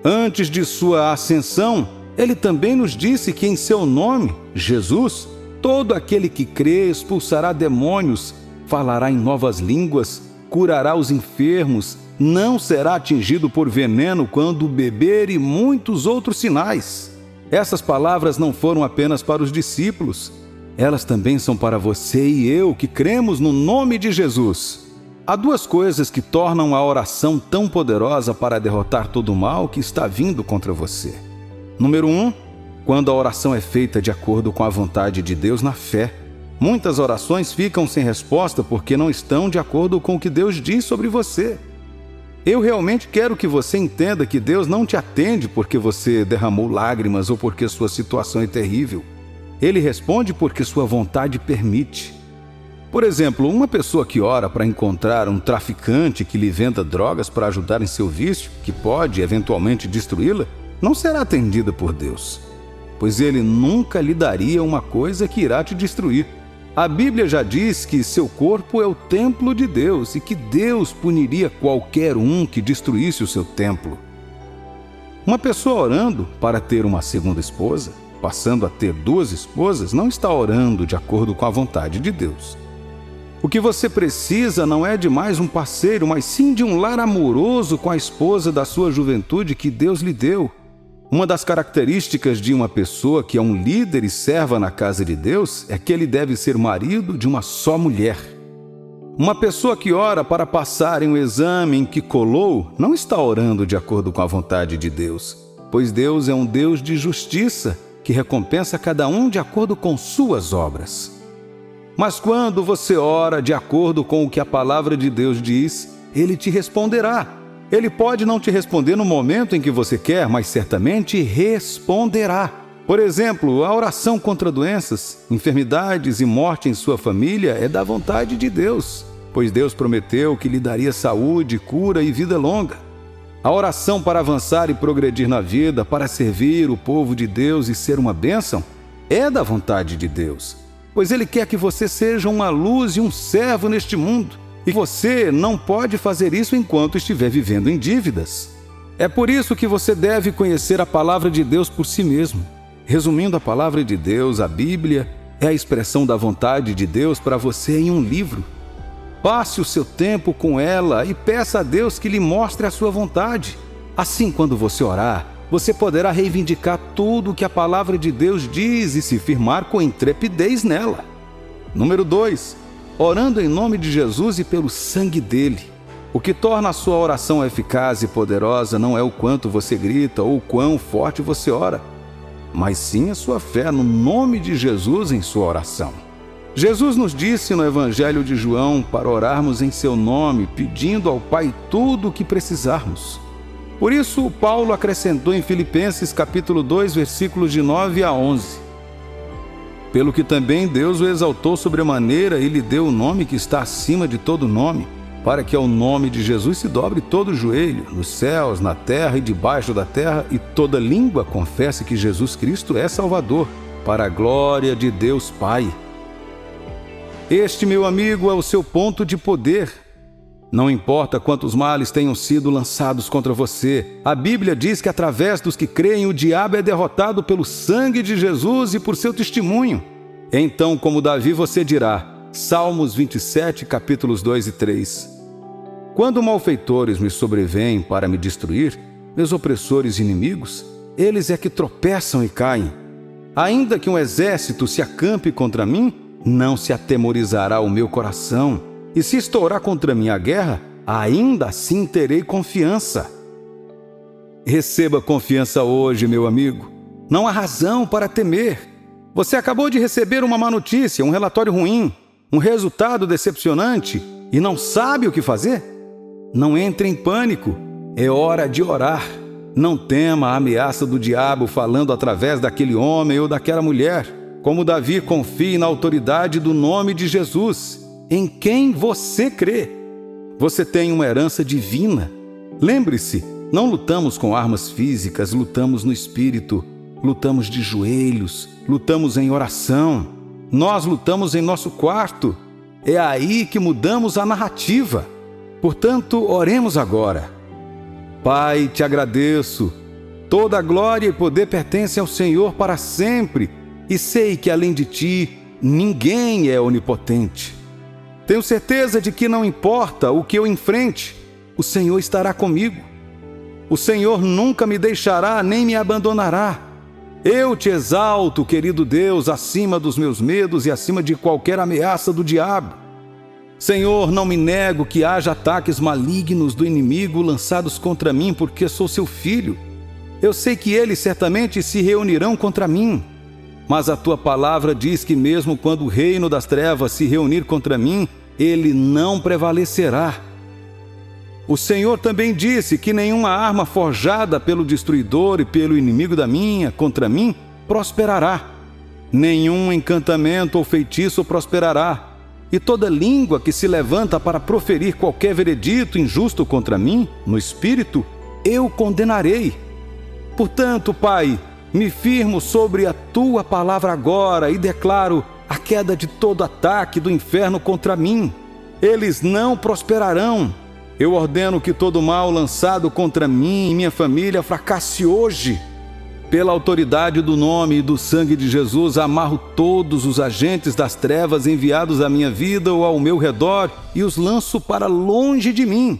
Antes de sua ascensão, Ele também nos disse que em seu nome, Jesus, todo aquele que crê expulsará demônios, falará em novas línguas, curará os enfermos, não será atingido por veneno quando beber e muitos outros sinais. Essas palavras não foram apenas para os discípulos, elas também são para você e eu que cremos no nome de Jesus. Há duas coisas que tornam a oração tão poderosa para derrotar todo o mal que está vindo contra você. Número 1, quando a oração é feita de acordo com a vontade de Deus na fé. Muitas orações ficam sem resposta porque não estão de acordo com o que Deus diz sobre você. Eu realmente quero que você entenda que Deus não te atende porque você derramou lágrimas ou porque sua situação é terrível. Ele responde porque sua vontade permite. Por exemplo, uma pessoa que ora para encontrar um traficante que lhe venda drogas para ajudar em seu vício, que pode eventualmente destruí-la, não será atendida por Deus, pois Ele nunca lhe daria uma coisa que irá te destruir. A Bíblia já diz que seu corpo é o templo de Deus e que Deus puniria qualquer um que destruísse o seu templo. Uma pessoa orando para ter uma segunda esposa, passando a ter 2 esposas, não está orando de acordo com a vontade de Deus. O que você precisa não é de mais um parceiro, mas sim de um lar amoroso com a esposa da sua juventude que Deus lhe deu. Uma das características de uma pessoa que é um líder e serva na casa de Deus é que ele deve ser marido de uma só mulher. Uma pessoa que ora para passar em um exame em que colou não está orando de acordo com a vontade de Deus, pois Deus é um Deus de justiça que recompensa cada um de acordo com suas obras. Mas quando você ora de acordo com o que a palavra de Deus diz, Ele te responderá. Ele pode não te responder no momento em que você quer, mas certamente responderá. Por exemplo, a oração contra doenças, enfermidades e morte em sua família é da vontade de Deus, pois Deus prometeu que lhe daria saúde, cura e vida longa. A oração para avançar e progredir na vida, para servir o povo de Deus e ser uma bênção, é da vontade de Deus, pois Ele quer que você seja uma luz e um servo neste mundo. E você não pode fazer isso enquanto estiver vivendo em dívidas. É por isso que você deve conhecer a palavra de Deus por si mesmo. Resumindo a palavra de Deus, a Bíblia é a expressão da vontade de Deus para você em um livro. Passe o seu tempo com ela e peça a Deus que lhe mostre a sua vontade. Assim, quando você orar, você poderá reivindicar tudo o que a palavra de Deus diz e se firmar com intrepidez nela. Número 2. Orando em nome de Jesus e pelo sangue dele. O que torna a sua oração eficaz e poderosa não é o quanto você grita ou o quão forte você ora, mas sim a sua fé no nome de Jesus em sua oração. Jesus nos disse no Evangelho de João para orarmos em seu nome, pedindo ao Pai tudo o que precisarmos. Por isso, Paulo acrescentou em Filipenses capítulo 2, versículos de 9 a 11. Pelo que também Deus o exaltou sobremaneira e lhe deu o nome que está acima de todo nome, para que ao nome de Jesus se dobre todo o joelho, nos céus, na terra e debaixo da terra, e toda língua confesse que Jesus Cristo é Salvador, para a glória de Deus Pai. Este, meu amigo, é o seu ponto de poder. Não importa quantos males tenham sido lançados contra você, a Bíblia diz que através dos que creem o diabo é derrotado pelo sangue de Jesus e por seu testemunho. Então, como Davi, você dirá, Salmos 27, capítulos 2 e 3. Quando malfeitores me sobrevêm para me destruir, meus opressores e inimigos, eles é que tropeçam e caem. Ainda que um exército se acampe contra mim, não se atemorizará o meu coração. E se estourar contra mim a guerra, ainda assim terei confiança. Receba confiança hoje, meu amigo. Não há razão para temer. Você acabou de receber uma má notícia, um relatório ruim, um resultado decepcionante e não sabe o que fazer? Não entre em pânico. É hora de orar. Não tema a ameaça do diabo falando através daquele homem ou daquela mulher. Como Davi, confie na autoridade do nome de Jesus, em quem você crê. Você tem uma herança divina. Lembre-se, não lutamos com armas físicas, lutamos no espírito. Lutamos de joelhos, lutamos em oração. Nós lutamos em nosso quarto. É aí que mudamos a narrativa. Portanto, oremos agora. Pai, te agradeço. Toda a glória e poder pertencem ao Senhor para sempre. E sei que além de ti, ninguém é onipotente. Tenho certeza de que não importa o que eu enfrente, o Senhor estará comigo. O Senhor nunca me deixará nem me abandonará. Eu te exalto, querido Deus, acima dos meus medos e acima de qualquer ameaça do diabo. Senhor, não me nego que haja ataques malignos do inimigo lançados contra mim, porque sou seu filho. Eu sei que eles certamente se reunirão contra mim. Mas a tua palavra diz que mesmo quando o reino das trevas se reunir contra mim, ele não prevalecerá. O Senhor também disse que nenhuma arma forjada pelo destruidor e pelo inimigo contra mim, prosperará. Nenhum encantamento ou feitiço prosperará. E toda língua que se levanta para proferir qualquer veredito injusto contra mim, no espírito, eu condenarei. Portanto, Pai, me firmo sobre a tua palavra agora e declaro a queda de todo ataque do inferno contra mim. Eles não prosperarão. Eu ordeno que todo mal lançado contra mim e minha família fracasse hoje. Pela autoridade do nome e do sangue de Jesus, amarro todos os agentes das trevas enviados à minha vida ou ao meu redor e os lanço para longe de mim.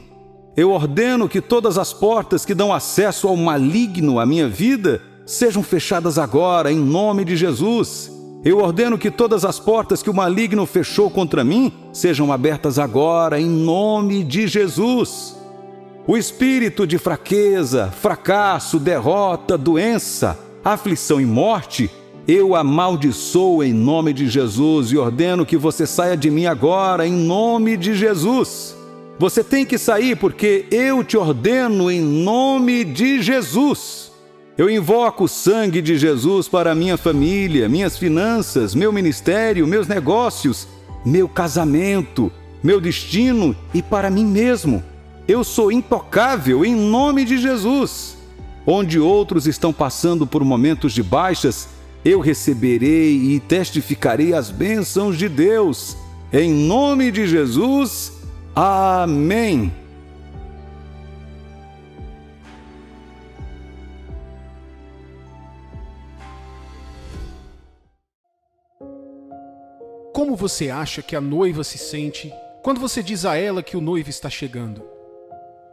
Eu ordeno que todas as portas que dão acesso ao maligno à minha vida sejam fechadas agora, em nome de Jesus. Eu ordeno que todas as portas que o maligno fechou contra mim sejam abertas agora, em nome de Jesus. O espírito de fraqueza, fracasso, derrota, doença, aflição e morte, eu amaldiçoo em nome de Jesus e ordeno que você saia de mim agora, em nome de Jesus. Você tem que sair porque eu te ordeno em nome de Jesus. Eu invoco o sangue de Jesus para minha família, minhas finanças, meu ministério, meus negócios, meu casamento, meu destino e para mim mesmo. Eu sou intocável em nome de Jesus. Onde outros estão passando por momentos de baixas, eu receberei e testificarei as bênçãos de Deus. Em nome de Jesus, amém. Como você acha que a noiva se sente quando você diz a ela que o noivo está chegando?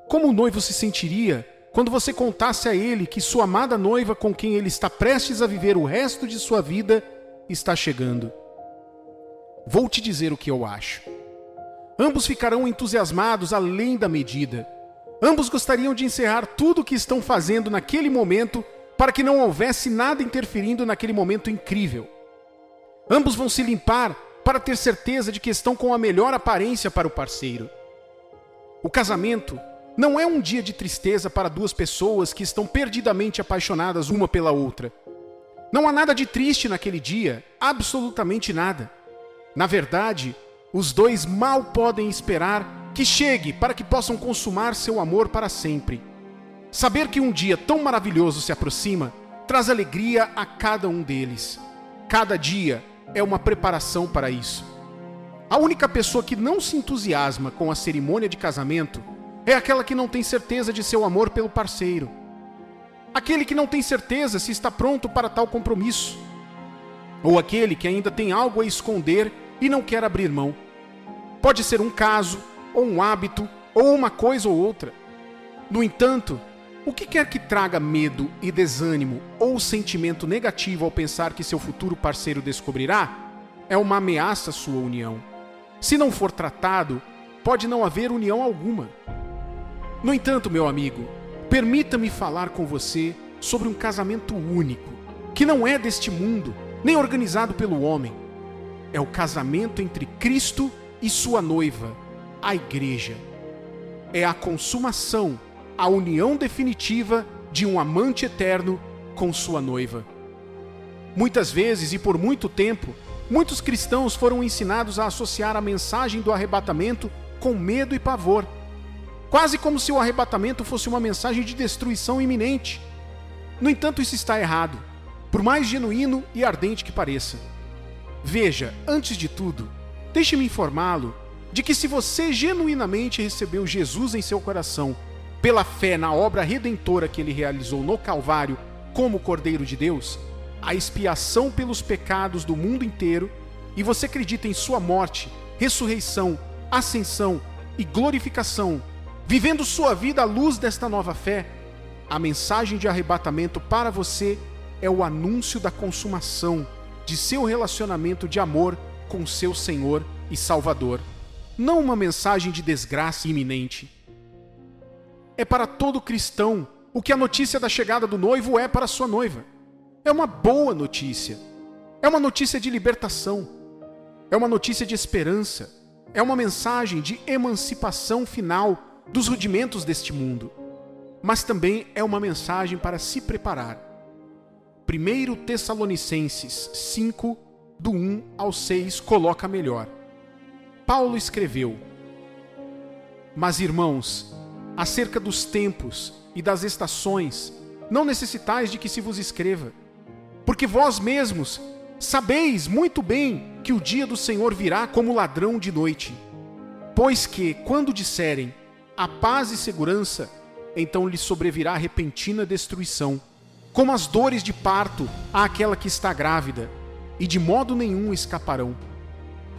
Como o noivo se sentiria quando você contasse a ele que sua amada noiva com quem ele está prestes a viver o resto de sua vida está chegando? Vou te dizer o que eu acho. Ambos ficarão entusiasmados além da medida. Ambos gostariam de encerrar tudo o que estão fazendo naquele momento para que não houvesse nada interferindo naquele momento incrível. Ambos vão se limpar para ter certeza de que estão com a melhor aparência para o parceiro. O casamento não é um dia de tristeza para duas pessoas que estão perdidamente apaixonadas uma pela outra. Não há nada de triste naquele dia, absolutamente nada. Na verdade, os dois mal podem esperar que chegue para que possam consumar seu amor para sempre. Saber que um dia tão maravilhoso se aproxima traz alegria a cada um deles. Cada dia é uma preparação para isso. A única pessoa que não se entusiasma com a cerimônia de casamento é aquela que não tem certeza de seu amor pelo parceiro. Aquele que não tem certeza se está pronto para tal compromisso. Ou aquele que ainda tem algo a esconder e não quer abrir mão. Pode ser um caso, ou um hábito, ou uma coisa ou outra. No entanto, o que quer que traga medo e desânimo ou sentimento negativo ao pensar que seu futuro parceiro descobrirá, é uma ameaça à sua união. Se não for tratado, pode não haver união alguma. No entanto, meu amigo, permita-me falar com você sobre um casamento único, que não é deste mundo, nem organizado pelo homem. É o casamento entre Cristo e sua noiva, a Igreja. É a consumação, a união definitiva de um amante eterno com sua noiva. Muitas vezes e por muito tempo, muitos cristãos foram ensinados a associar a mensagem do arrebatamento com medo e pavor, quase como se o arrebatamento fosse uma mensagem de destruição iminente. No entanto, isso está errado, por mais genuíno e ardente que pareça. Veja, antes de tudo, deixe-me informá-lo de que se você genuinamente recebeu Jesus em seu coração pela fé na obra redentora que ele realizou no Calvário como Cordeiro de Deus, a expiação pelos pecados do mundo inteiro, e você acredita em sua morte, ressurreição, ascensão e glorificação, vivendo sua vida à luz desta nova fé, a mensagem de arrebatamento para você é o anúncio da consumação de seu relacionamento de amor com seu Senhor e Salvador, não uma mensagem de desgraça iminente. É para todo cristão o que a notícia da chegada do noivo é para sua noiva. É uma boa notícia. É uma notícia de libertação. É uma notícia de esperança. É uma mensagem de emancipação final dos rudimentos deste mundo. Mas também é uma mensagem para se preparar. 1 Tessalonicenses 5, do 1 ao 6, coloca melhor. Paulo escreveu: Mas, irmãos, acerca dos tempos e das estações, não necessitais de que se vos escreva, porque vós mesmos sabeis muito bem que o dia do Senhor virá como ladrão de noite. Pois que, quando disserem a paz e segurança, então lhes sobrevirá repentina destruição, como as dores de parto àquela que está grávida, e de modo nenhum escaparão.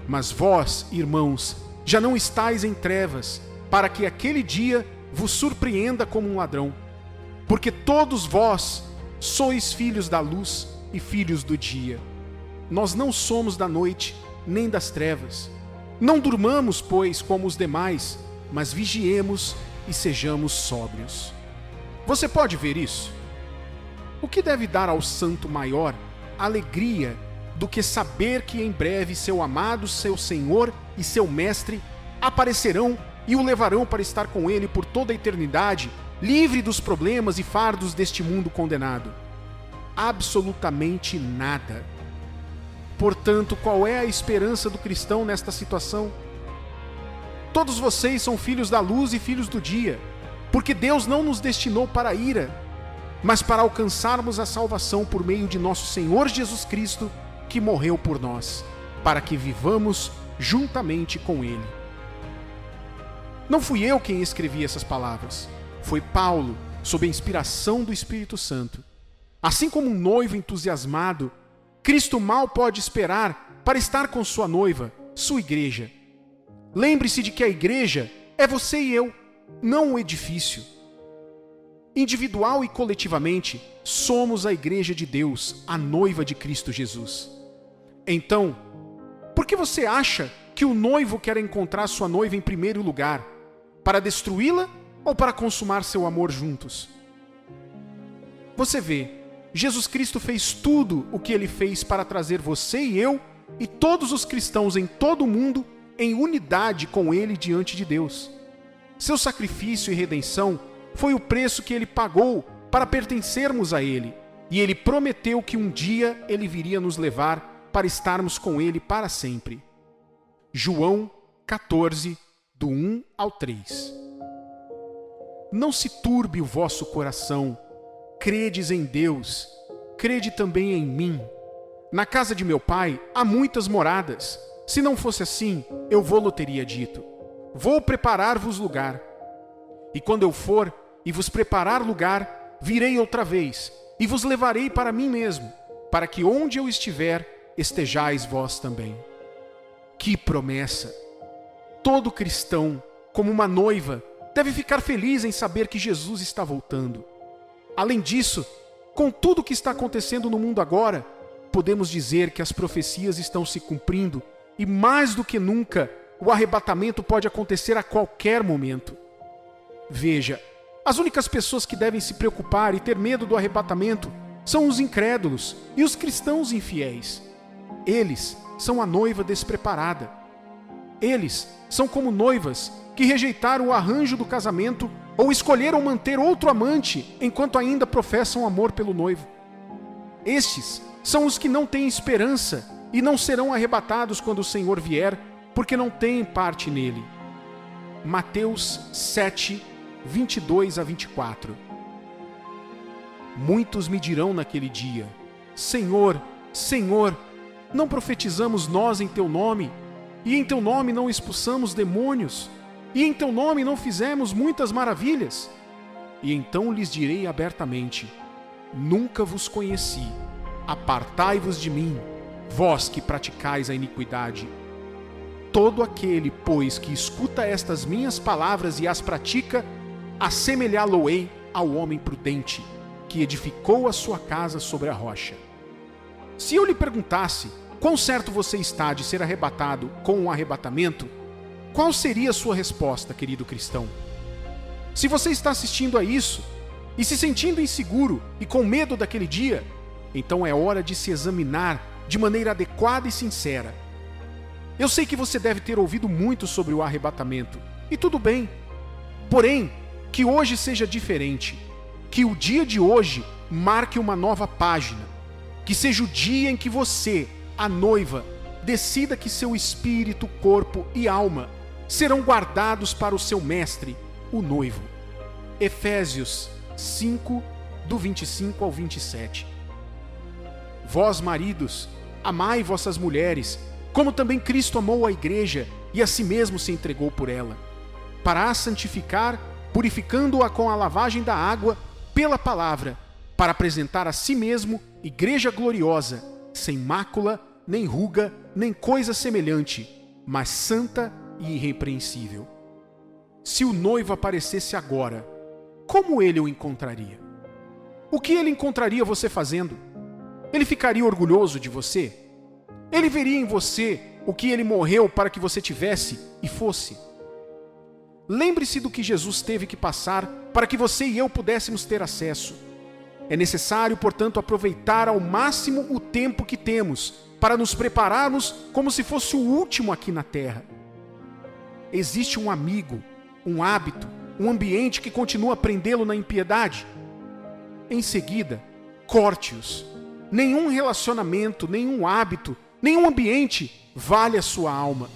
Mas vós, irmãos, já não estáis em trevas, para que aquele dia vos surpreenda como um ladrão. Porque todos vós sois filhos da luz e filhos do dia. Nós não somos da noite, nem das trevas. Não durmamos, pois, como os demais, mas vigiemos e sejamos sóbrios. Você pode ver isso? O que deve dar ao santo maior alegria do que saber que em breve seu amado, seu Senhor e seu Mestre aparecerão e o levarão para estar com ele por toda a eternidade, livre dos problemas e fardos deste mundo condenado? Absolutamente nada. Portanto, qual é a esperança do cristão nesta situação? Todos vocês são filhos da luz e filhos do dia, porque Deus não nos destinou para a ira, mas para alcançarmos a salvação por meio de nosso Senhor Jesus Cristo, que morreu por nós, para que vivamos juntamente com Ele. Não fui eu quem escrevi essas palavras, foi Paulo, sob a inspiração do Espírito Santo. Assim como um noivo entusiasmado, Cristo mal pode esperar para estar com sua noiva, sua igreja. Lembre-se de que a igreja é você e eu, não o edifício. Individual e coletivamente, somos a igreja de Deus, a noiva de Cristo Jesus. Então, por que você acha que o noivo quer encontrar sua noiva em primeiro lugar? Para destruí-la ou para consumar seu amor juntos? Você vê, Jesus Cristo fez tudo o que ele fez para trazer você e eu e todos os cristãos em todo o mundo em unidade com ele diante de Deus. Seu sacrifício e redenção foi o preço que ele pagou para pertencermos a ele, e ele prometeu que um dia ele viria nos levar para estarmos com ele para sempre. João 14, do 1 ao 3. Não se turbe o vosso coração, credes em Deus, crede também em mim. Na casa de meu pai há muitas moradas. Se não fosse assim, eu vou-lo teria dito. Vou preparar-vos lugar. E quando eu for e vos preparar lugar, virei outra vez e vos levarei para mim mesmo, para que onde eu estiver, estejais vós também. Que promessa! Todo cristão, como uma noiva, deve ficar feliz em saber que Jesus está voltando. Além disso, com tudo o que está acontecendo no mundo agora, podemos dizer que as profecias estão se cumprindo e, mais do que nunca, o arrebatamento pode acontecer a qualquer momento. Veja, as únicas pessoas que devem se preocupar e ter medo do arrebatamento são os incrédulos e os cristãos infiéis. Eles são a noiva despreparada. Eles são como noivas que rejeitaram o arranjo do casamento ou escolheram manter outro amante enquanto ainda professam amor pelo noivo. Estes são os que não têm esperança e não serão arrebatados quando o Senhor vier, porque não têm parte nele. Mateus 7, 22 a 24. Muitos me dirão naquele dia: Senhor, Senhor, não profetizamos nós em teu nome? E em teu nome não expulsamos demônios? E em teu nome não fizemos muitas maravilhas? E então lhes direi abertamente: nunca vos conheci. Apartai-vos de mim, vós que praticais a iniquidade. Todo aquele, pois, que escuta estas minhas palavras e as pratica, assemelhá-lo-ei ao homem prudente, que edificou a sua casa sobre a rocha. Se eu lhe perguntasse quão certo você está de ser arrebatado com o arrebatamento, qual seria a sua resposta, querido cristão? Se você está assistindo a isso e se sentindo inseguro e com medo daquele dia, então é hora de se examinar de maneira adequada e sincera. Eu sei que você deve ter ouvido muito sobre o arrebatamento, e tudo bem. Porém, que hoje seja diferente. Que o dia de hoje marque uma nova página. Que seja o dia em que você, a noiva, decida que seu espírito, corpo e alma serão guardados para o seu mestre, o noivo. Efésios 5, do 25 ao 27. Vós, maridos, amai vossas mulheres, como também Cristo amou a igreja e a si mesmo se entregou por ela, para a santificar, purificando-a com a lavagem da água pela palavra, para apresentar a si mesmo igreja gloriosa, sem mácula, nem ruga, nem coisa semelhante, mas santa e irrepreensível. Se o noivo aparecesse agora, como ele o encontraria? O que ele encontraria você fazendo? Ele ficaria orgulhoso de você? Ele veria em você o que ele morreu para que você tivesse e fosse? Lembre-se do que Jesus teve que passar para que você e eu pudéssemos ter acesso. É necessário, portanto, aproveitar ao máximo o tempo que temos para nos prepararmos como se fosse o último aqui na terra. Existe um amigo, um hábito, um ambiente que continua a prendê-lo na impiedade? Em seguida, corte-os. Nenhum relacionamento, nenhum hábito, nenhum ambiente vale a sua alma.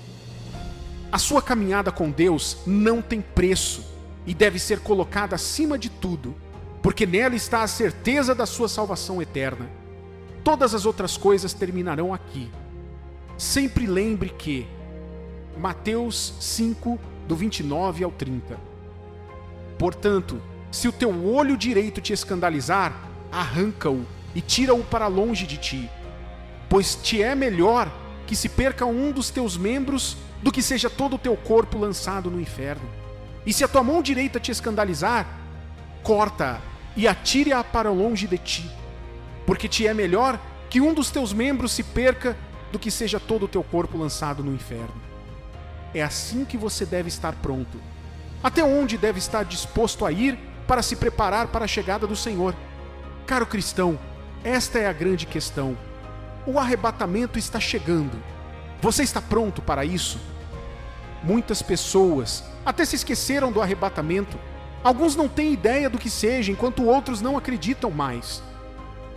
A sua caminhada com Deus não tem preço e deve ser colocada acima de tudo, porque nela está a certeza da sua salvação eterna. Todas as outras coisas terminarão aqui. Sempre lembre que Mateus 5, do 29 ao 30. Portanto, se o teu olho direito te escandalizar, arranca-o e tira-o para longe de ti, pois te é melhor que se perca um dos teus membros do que seja todo o teu corpo lançado no inferno. E se a tua mão direita te escandalizar, corta-a e atire-a para longe de ti, porque te é melhor que um dos teus membros se perca do que seja todo o teu corpo lançado no inferno. É assim que você deve estar pronto. Até onde deve estar disposto a ir para se preparar para a chegada do Senhor? Caro cristão, esta é a grande questão. O arrebatamento está chegando. Você está pronto para isso? Muitas pessoas até se esqueceram do arrebatamento. Alguns não têm ideia do que seja, enquanto outros não acreditam mais.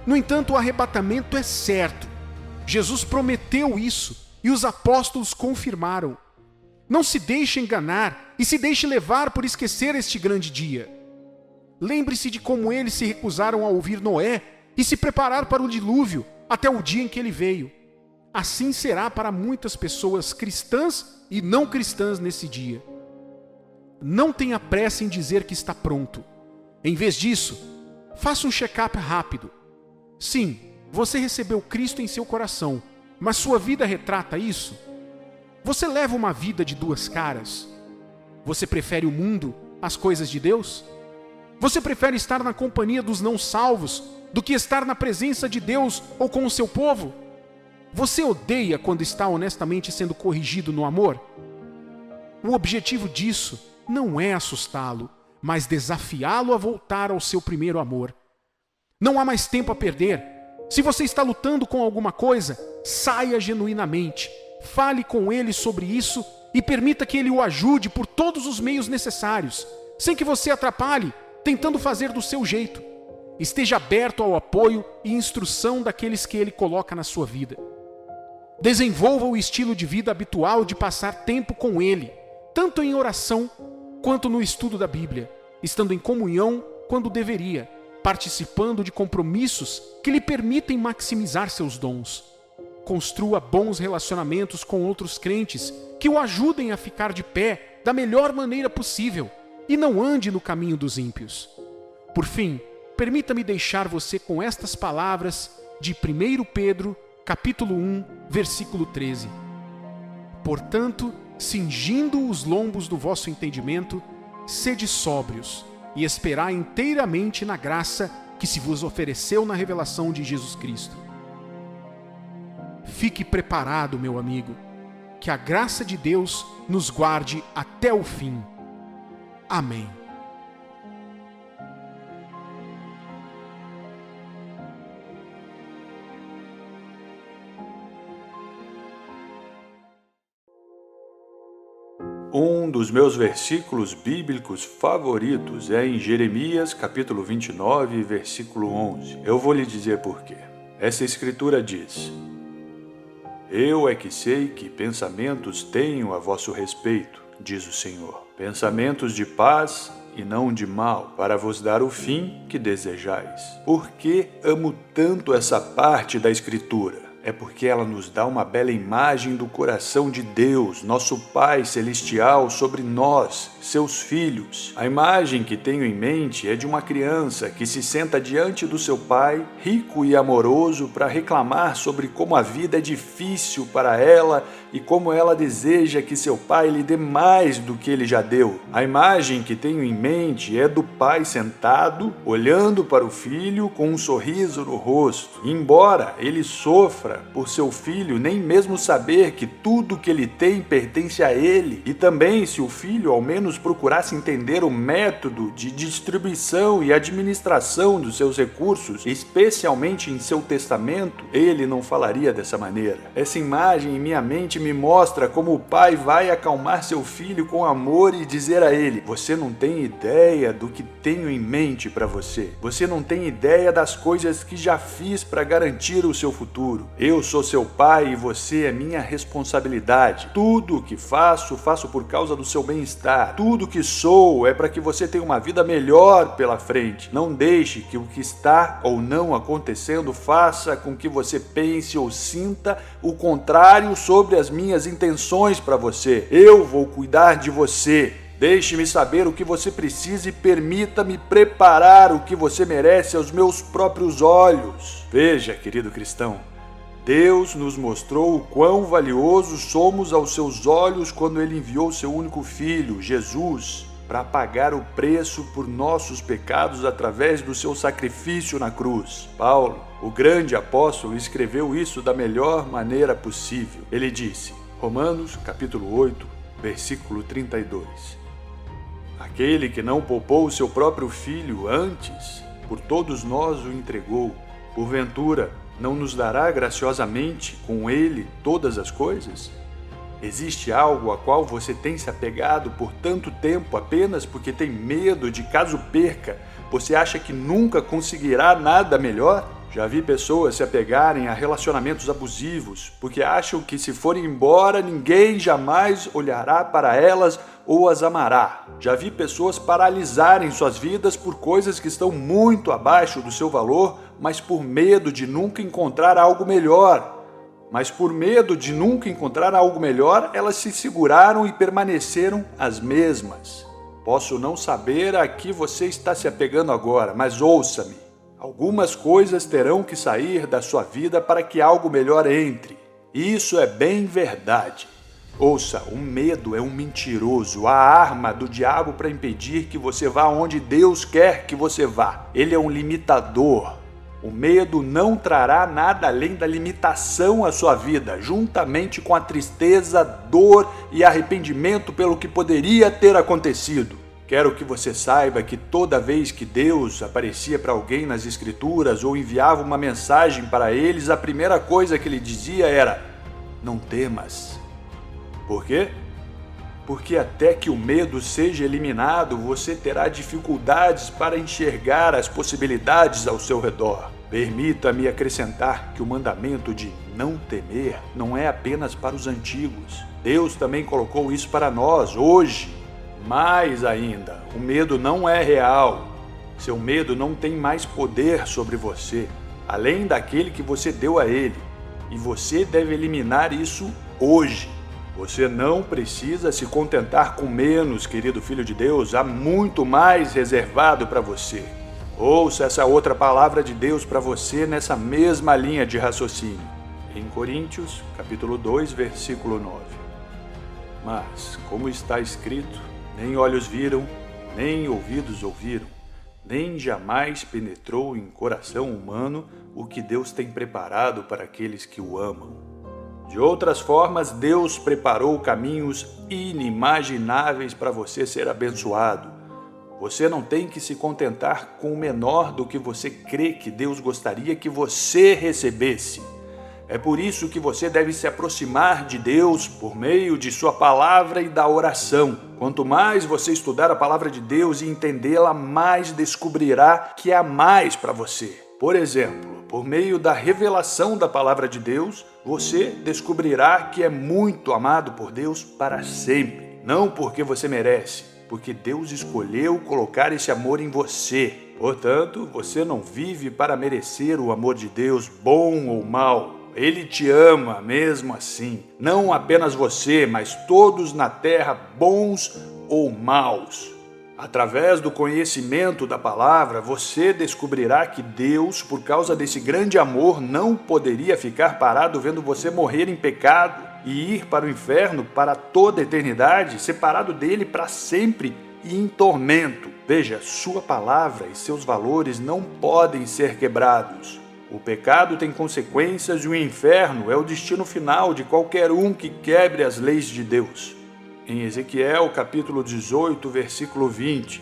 No entanto, o arrebatamento é certo. Jesus prometeu isso e os apóstolos confirmaram. Não se deixe enganar e se deixe levar por esquecer este grande dia. Lembre-se de como eles se recusaram a ouvir Noé e se preparar para o dilúvio até o dia em que ele veio. Assim será para muitas pessoas cristãs e não cristãs nesse dia. Não tenha pressa em dizer que está pronto. Em vez disso, faça um check-up rápido. Sim, você recebeu Cristo em seu coração, mas sua vida retrata isso? Você leva uma vida de duas caras? Você prefere o mundo às coisas de Deus? Você prefere estar na companhia dos não salvos do que estar na presença de Deus ou com o seu povo? Você odeia quando está honestamente sendo corrigido no amor? O objetivo disso não é assustá-lo, mas desafiá-lo a voltar ao seu primeiro amor. Não há mais tempo a perder. Se você está lutando com alguma coisa, saia genuinamente. Fale com ele sobre isso e permita que ele o ajude por todos os meios necessários, sem que você atrapalhe, tentando fazer do seu jeito. Esteja aberto ao apoio e instrução daqueles que ele coloca na sua vida. Desenvolva o estilo de vida habitual de passar tempo com ele, tanto em oração quanto no estudo da Bíblia, estando em comunhão quando deveria, participando de compromissos que lhe permitem maximizar seus dons. Construa bons relacionamentos com outros crentes que o ajudem a ficar de pé da melhor maneira possível e não ande no caminho dos ímpios. Por fim, permita-me deixar você com estas palavras de 1 Pedro, capítulo 1, versículo 13. Portanto, cingindo os lombos do vosso entendimento, sede sóbrios e esperai inteiramente na graça que se vos ofereceu na revelação de Jesus Cristo. Fique preparado, meu amigo, que a graça de Deus nos guarde até o fim. Amém. Um dos meus versículos bíblicos favoritos é em Jeremias, capítulo 29, versículo 11. Eu vou lhe dizer por quê. Essa escritura diz: Eu é que sei que pensamentos tenho a vosso respeito, diz o Senhor, pensamentos de paz e não de mal, para vos dar o fim que desejais. Por que amo tanto essa parte da escritura? É porque ela nos dá uma bela imagem do coração de Deus, nosso Pai Celestial, sobre nós, seus filhos. A imagem que tenho em mente é de uma criança que se senta diante do seu pai, rico e amoroso, para reclamar sobre como a vida é difícil para ela e como ela deseja que seu pai lhe dê mais do que ele já deu. A imagem que tenho em mente é do pai sentado, olhando para o filho com um sorriso no rosto. Embora ele sofra por seu filho nem mesmo saber que tudo que ele tem pertence a ele, e também se o filho ao menos procurasse entender o método de distribuição e administração dos seus recursos, especialmente em seu testamento, ele não falaria dessa maneira. Essa imagem em minha mente me mostra como o pai vai acalmar seu filho com amor e dizer a ele: você não tem ideia do que tenho em mente para você. Você não tem ideia das coisas que já fiz para garantir o seu futuro. Eu sou seu pai e você é minha responsabilidade. Tudo o que faço por causa do seu bem-estar. Tudo o que sou é para que você tenha uma vida melhor pela frente. Não deixe que o que está ou não acontecendo faça com que você pense ou sinta o contrário sobre as minhas intenções para você. Eu vou cuidar de você. Deixe-me saber o que você precisa e permita-me preparar o que você merece aos meus próprios olhos. Veja, querido cristão, Deus nos mostrou o quão valiosos somos aos seus olhos quando Ele enviou seu único Filho, Jesus, para pagar o preço por nossos pecados através do seu sacrifício na cruz. Paulo, o grande apóstolo, escreveu isso da melhor maneira possível. Ele disse, Romanos capítulo 8, versículo 32, aquele que não poupou o seu próprio Filho antes, por todos nós o entregou, porventura não nos dará graciosamente com ele todas as coisas? Existe algo a qual você tem se apegado por tanto tempo apenas porque tem medo de caso perca, você acha que nunca conseguirá nada melhor? Já vi pessoas se apegarem a relacionamentos abusivos porque acham que se forem embora ninguém jamais olhará para elas ou as amará. Já vi pessoas paralisarem suas vidas por coisas que estão muito abaixo do seu valor, mas por medo de nunca encontrar algo melhor. Elas se seguraram e permaneceram as mesmas. Posso não saber a que você está se apegando agora, mas ouça-me. Algumas coisas terão que sair da sua vida para que algo melhor entre. Isso é bem verdade. Ouça, o medo é um mentiroso, a arma do diabo para impedir que você vá onde Deus quer que você vá. Ele é um limitador. O medo não trará nada além da limitação à sua vida, juntamente com a tristeza, dor e arrependimento pelo que poderia ter acontecido. Quero que você saiba que toda vez que Deus aparecia para alguém nas Escrituras ou enviava uma mensagem para eles, a primeira coisa que ele dizia era: não temas. Por quê? Porque até que o medo seja eliminado, você terá dificuldades para enxergar as possibilidades ao seu redor. Permita-me acrescentar que o mandamento de não temer não é apenas para os antigos. Deus também colocou isso para nós, hoje. Mais ainda, o medo não é real. Seu medo não tem mais poder sobre você, além daquele que você deu a ele. E você deve eliminar isso hoje. Você não precisa se contentar com menos, querido filho de Deus. Há muito mais reservado para você. Ouça essa outra palavra de Deus para você nessa mesma linha de raciocínio. Em Coríntios, capítulo 2, versículo 9. Mas, como está escrito, nem olhos viram, nem ouvidos ouviram, nem jamais penetrou em coração humano o que Deus tem preparado para aqueles que o amam. De outras formas, Deus preparou caminhos inimagináveis para você ser abençoado. Você não tem que se contentar com o menor do que você crê que Deus gostaria que você recebesse. É por isso que você deve se aproximar de Deus por meio de sua palavra e da oração. Quanto mais você estudar a palavra de Deus e entendê-la, mais descobrirá que há mais para você. Por exemplo, por meio da revelação da palavra de Deus, você descobrirá que é muito amado por Deus para sempre. Não porque você merece, porque Deus escolheu colocar esse amor em você. Portanto, você não vive para merecer o amor de Deus, bom ou mal. Ele te ama mesmo assim. Não apenas você, mas todos na terra, bons ou maus. Através do conhecimento da palavra, você descobrirá que Deus, por causa desse grande amor, não poderia ficar parado vendo você morrer em pecado e ir para o inferno para toda a eternidade, separado dele para sempre e em tormento. Veja, sua palavra e seus valores não podem ser quebrados. O pecado tem consequências e o inferno é o destino final de qualquer um que quebre as leis de Deus. Em Ezequiel, capítulo 18, versículo 20,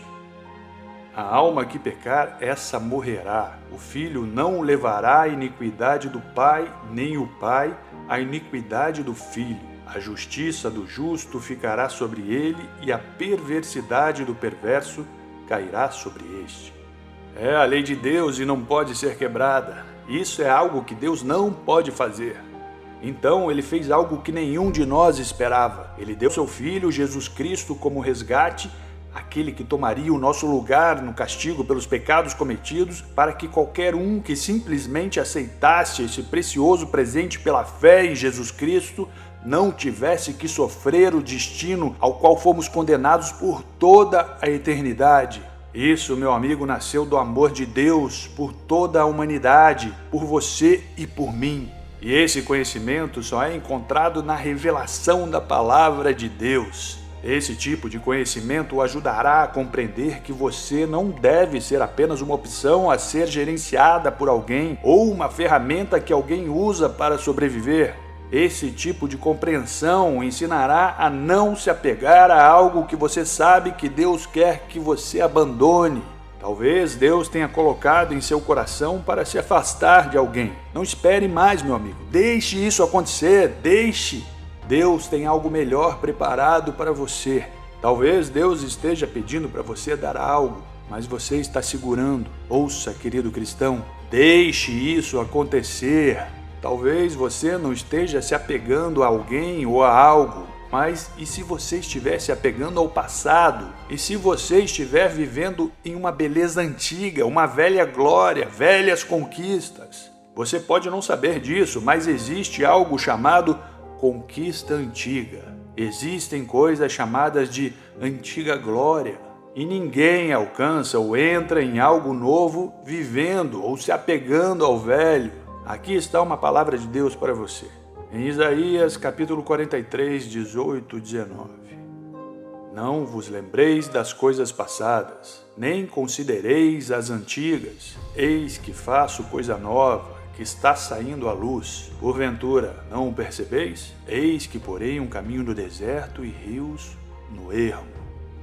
a alma que pecar, essa morrerá. O filho não levará a iniquidade do pai, nem o pai a iniquidade do filho. A justiça do justo ficará sobre ele e a perversidade do perverso cairá sobre este. É a lei de Deus e não pode ser quebrada. Isso é algo que Deus não pode fazer. Então ele fez algo que nenhum de nós esperava. Ele deu seu Filho, Jesus Cristo, como resgate, aquele que tomaria o nosso lugar no castigo pelos pecados cometidos, para que qualquer um que simplesmente aceitasse esse precioso presente pela fé em Jesus Cristo não tivesse que sofrer o destino ao qual fomos condenados por toda a eternidade. Isso, meu amigo, nasceu do amor de Deus por toda a humanidade, por você e por mim. E esse conhecimento só é encontrado na revelação da palavra de Deus. Esse tipo de conhecimento o ajudará a compreender que você não deve ser apenas uma opção a ser gerenciada por alguém ou uma ferramenta que alguém usa para sobreviver. Esse tipo de compreensão ensinará a não se apegar a algo que você sabe que Deus quer que você abandone. Talvez Deus tenha colocado em seu coração para se afastar de alguém. Não espere mais, meu amigo. Deixe isso acontecer, deixe. Deus tem algo melhor preparado para você. Talvez Deus esteja pedindo para você dar algo, mas você está segurando. Ouça, querido cristão, deixe isso acontecer. Talvez você não esteja se apegando a alguém ou a algo, mas e se você estiver se apegando ao passado? E se você estiver vivendo em uma beleza antiga, uma velha glória, velhas conquistas? Você pode não saber disso, mas existe algo chamado conquista antiga. Existem coisas chamadas de antiga glória. E ninguém alcança ou entra em algo novo vivendo ou se apegando ao velho. Aqui está uma palavra de Deus para você. Em Isaías, capítulo 43, 18 e 19. Não vos lembreis das coisas passadas, nem considereis as antigas. Eis que faço coisa nova, que está saindo à luz. Porventura, não o percebeis? Eis que porei um caminho no deserto e rios no ermo.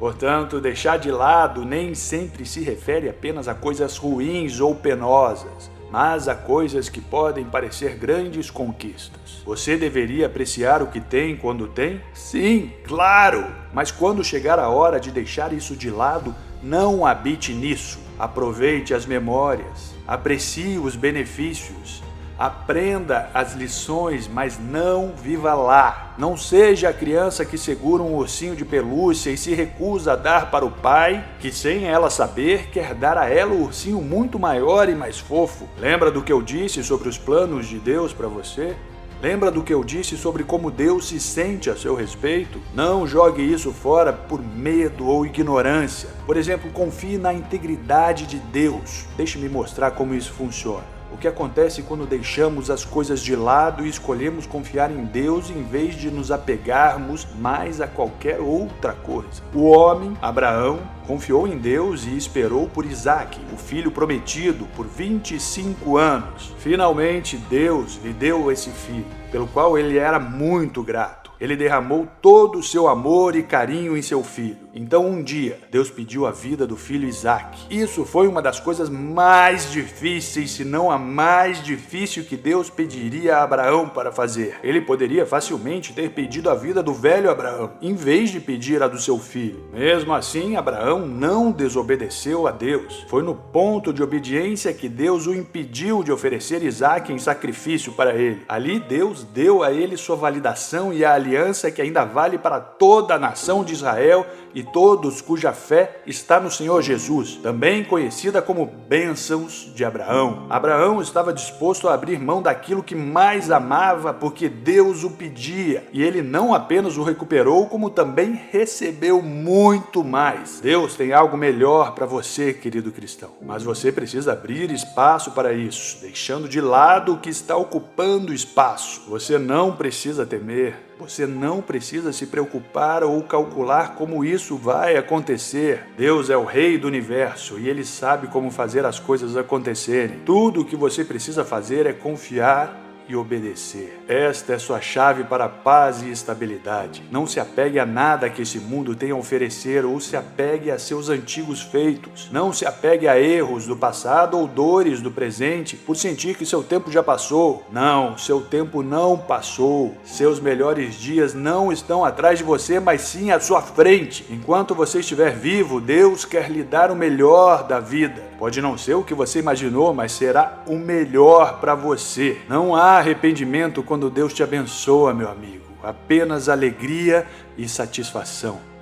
Portanto, deixar de lado nem sempre se refere apenas a coisas ruins ou penosas, mas a coisas que podem parecer grandes conquistas. Você deveria apreciar o que tem quando tem? Sim, claro! Mas quando chegar a hora de deixar isso de lado, não habite nisso. Aproveite as memórias, aprecie os benefícios, aprenda as lições, mas não viva lá. Não seja a criança que segura um ursinho de pelúcia e se recusa a dar para o pai, que sem ela saber, quer dar a ela o ursinho muito maior e mais fofo. Lembra do que eu disse sobre os planos de Deus para você? Lembra do que eu disse sobre como Deus se sente a seu respeito? Não jogue isso fora por medo ou ignorância. Por exemplo, confie na integridade de Deus. Deixe-me mostrar como isso funciona. O que acontece quando deixamos as coisas de lado e escolhemos confiar em Deus em vez de nos apegarmos mais a qualquer outra coisa? O homem, Abraão, confiou em Deus e esperou por Isaque, o filho prometido, por 25 anos. Finalmente, Deus lhe deu esse filho, pelo qual ele era muito grato. Ele derramou todo o seu amor e carinho em seu filho. Então, um dia, Deus pediu a vida do filho Isaque. Isso foi uma das coisas mais difíceis, se não a mais difícil que Deus pediria a Abraão para fazer. Ele poderia facilmente ter pedido a vida do velho Abraão, em vez de pedir a do seu filho. Mesmo assim, Abraão não desobedeceu a Deus. Foi no ponto de obediência que Deus o impediu de oferecer Isaque em sacrifício para ele. Ali, Deus deu a ele sua validação e a aliança que ainda vale para toda a nação de Israel e todos cuja fé está no Senhor Jesus, também conhecida como bênçãos de Abraão. Abraão estava disposto a abrir mão daquilo que mais amava porque Deus o pedia, e ele não apenas o recuperou, como também recebeu muito mais. Deus tem algo melhor para você, querido cristão, mas você precisa abrir espaço para isso, deixando de lado o que está ocupando espaço. Você não precisa temer. Você não precisa se preocupar ou calcular como isso vai acontecer. Deus é o Rei do Universo e Ele sabe como fazer as coisas acontecerem. Tudo o que você precisa fazer é confiar e obedecer. Esta é sua chave para a paz e estabilidade. Não se apegue a nada que esse mundo tem a oferecer ou se apegue a seus antigos feitos. Não se apegue a erros do passado ou dores do presente por sentir que seu tempo já passou. Não, seu tempo não passou. Seus melhores dias não estão atrás de você, mas sim à sua frente. Enquanto você estiver vivo, Deus quer lhe dar o melhor da vida. Pode não ser o que você imaginou, mas será o melhor para você. Não há arrependimento quando Deus te abençoa, meu amigo. Apenas alegria e satisfação.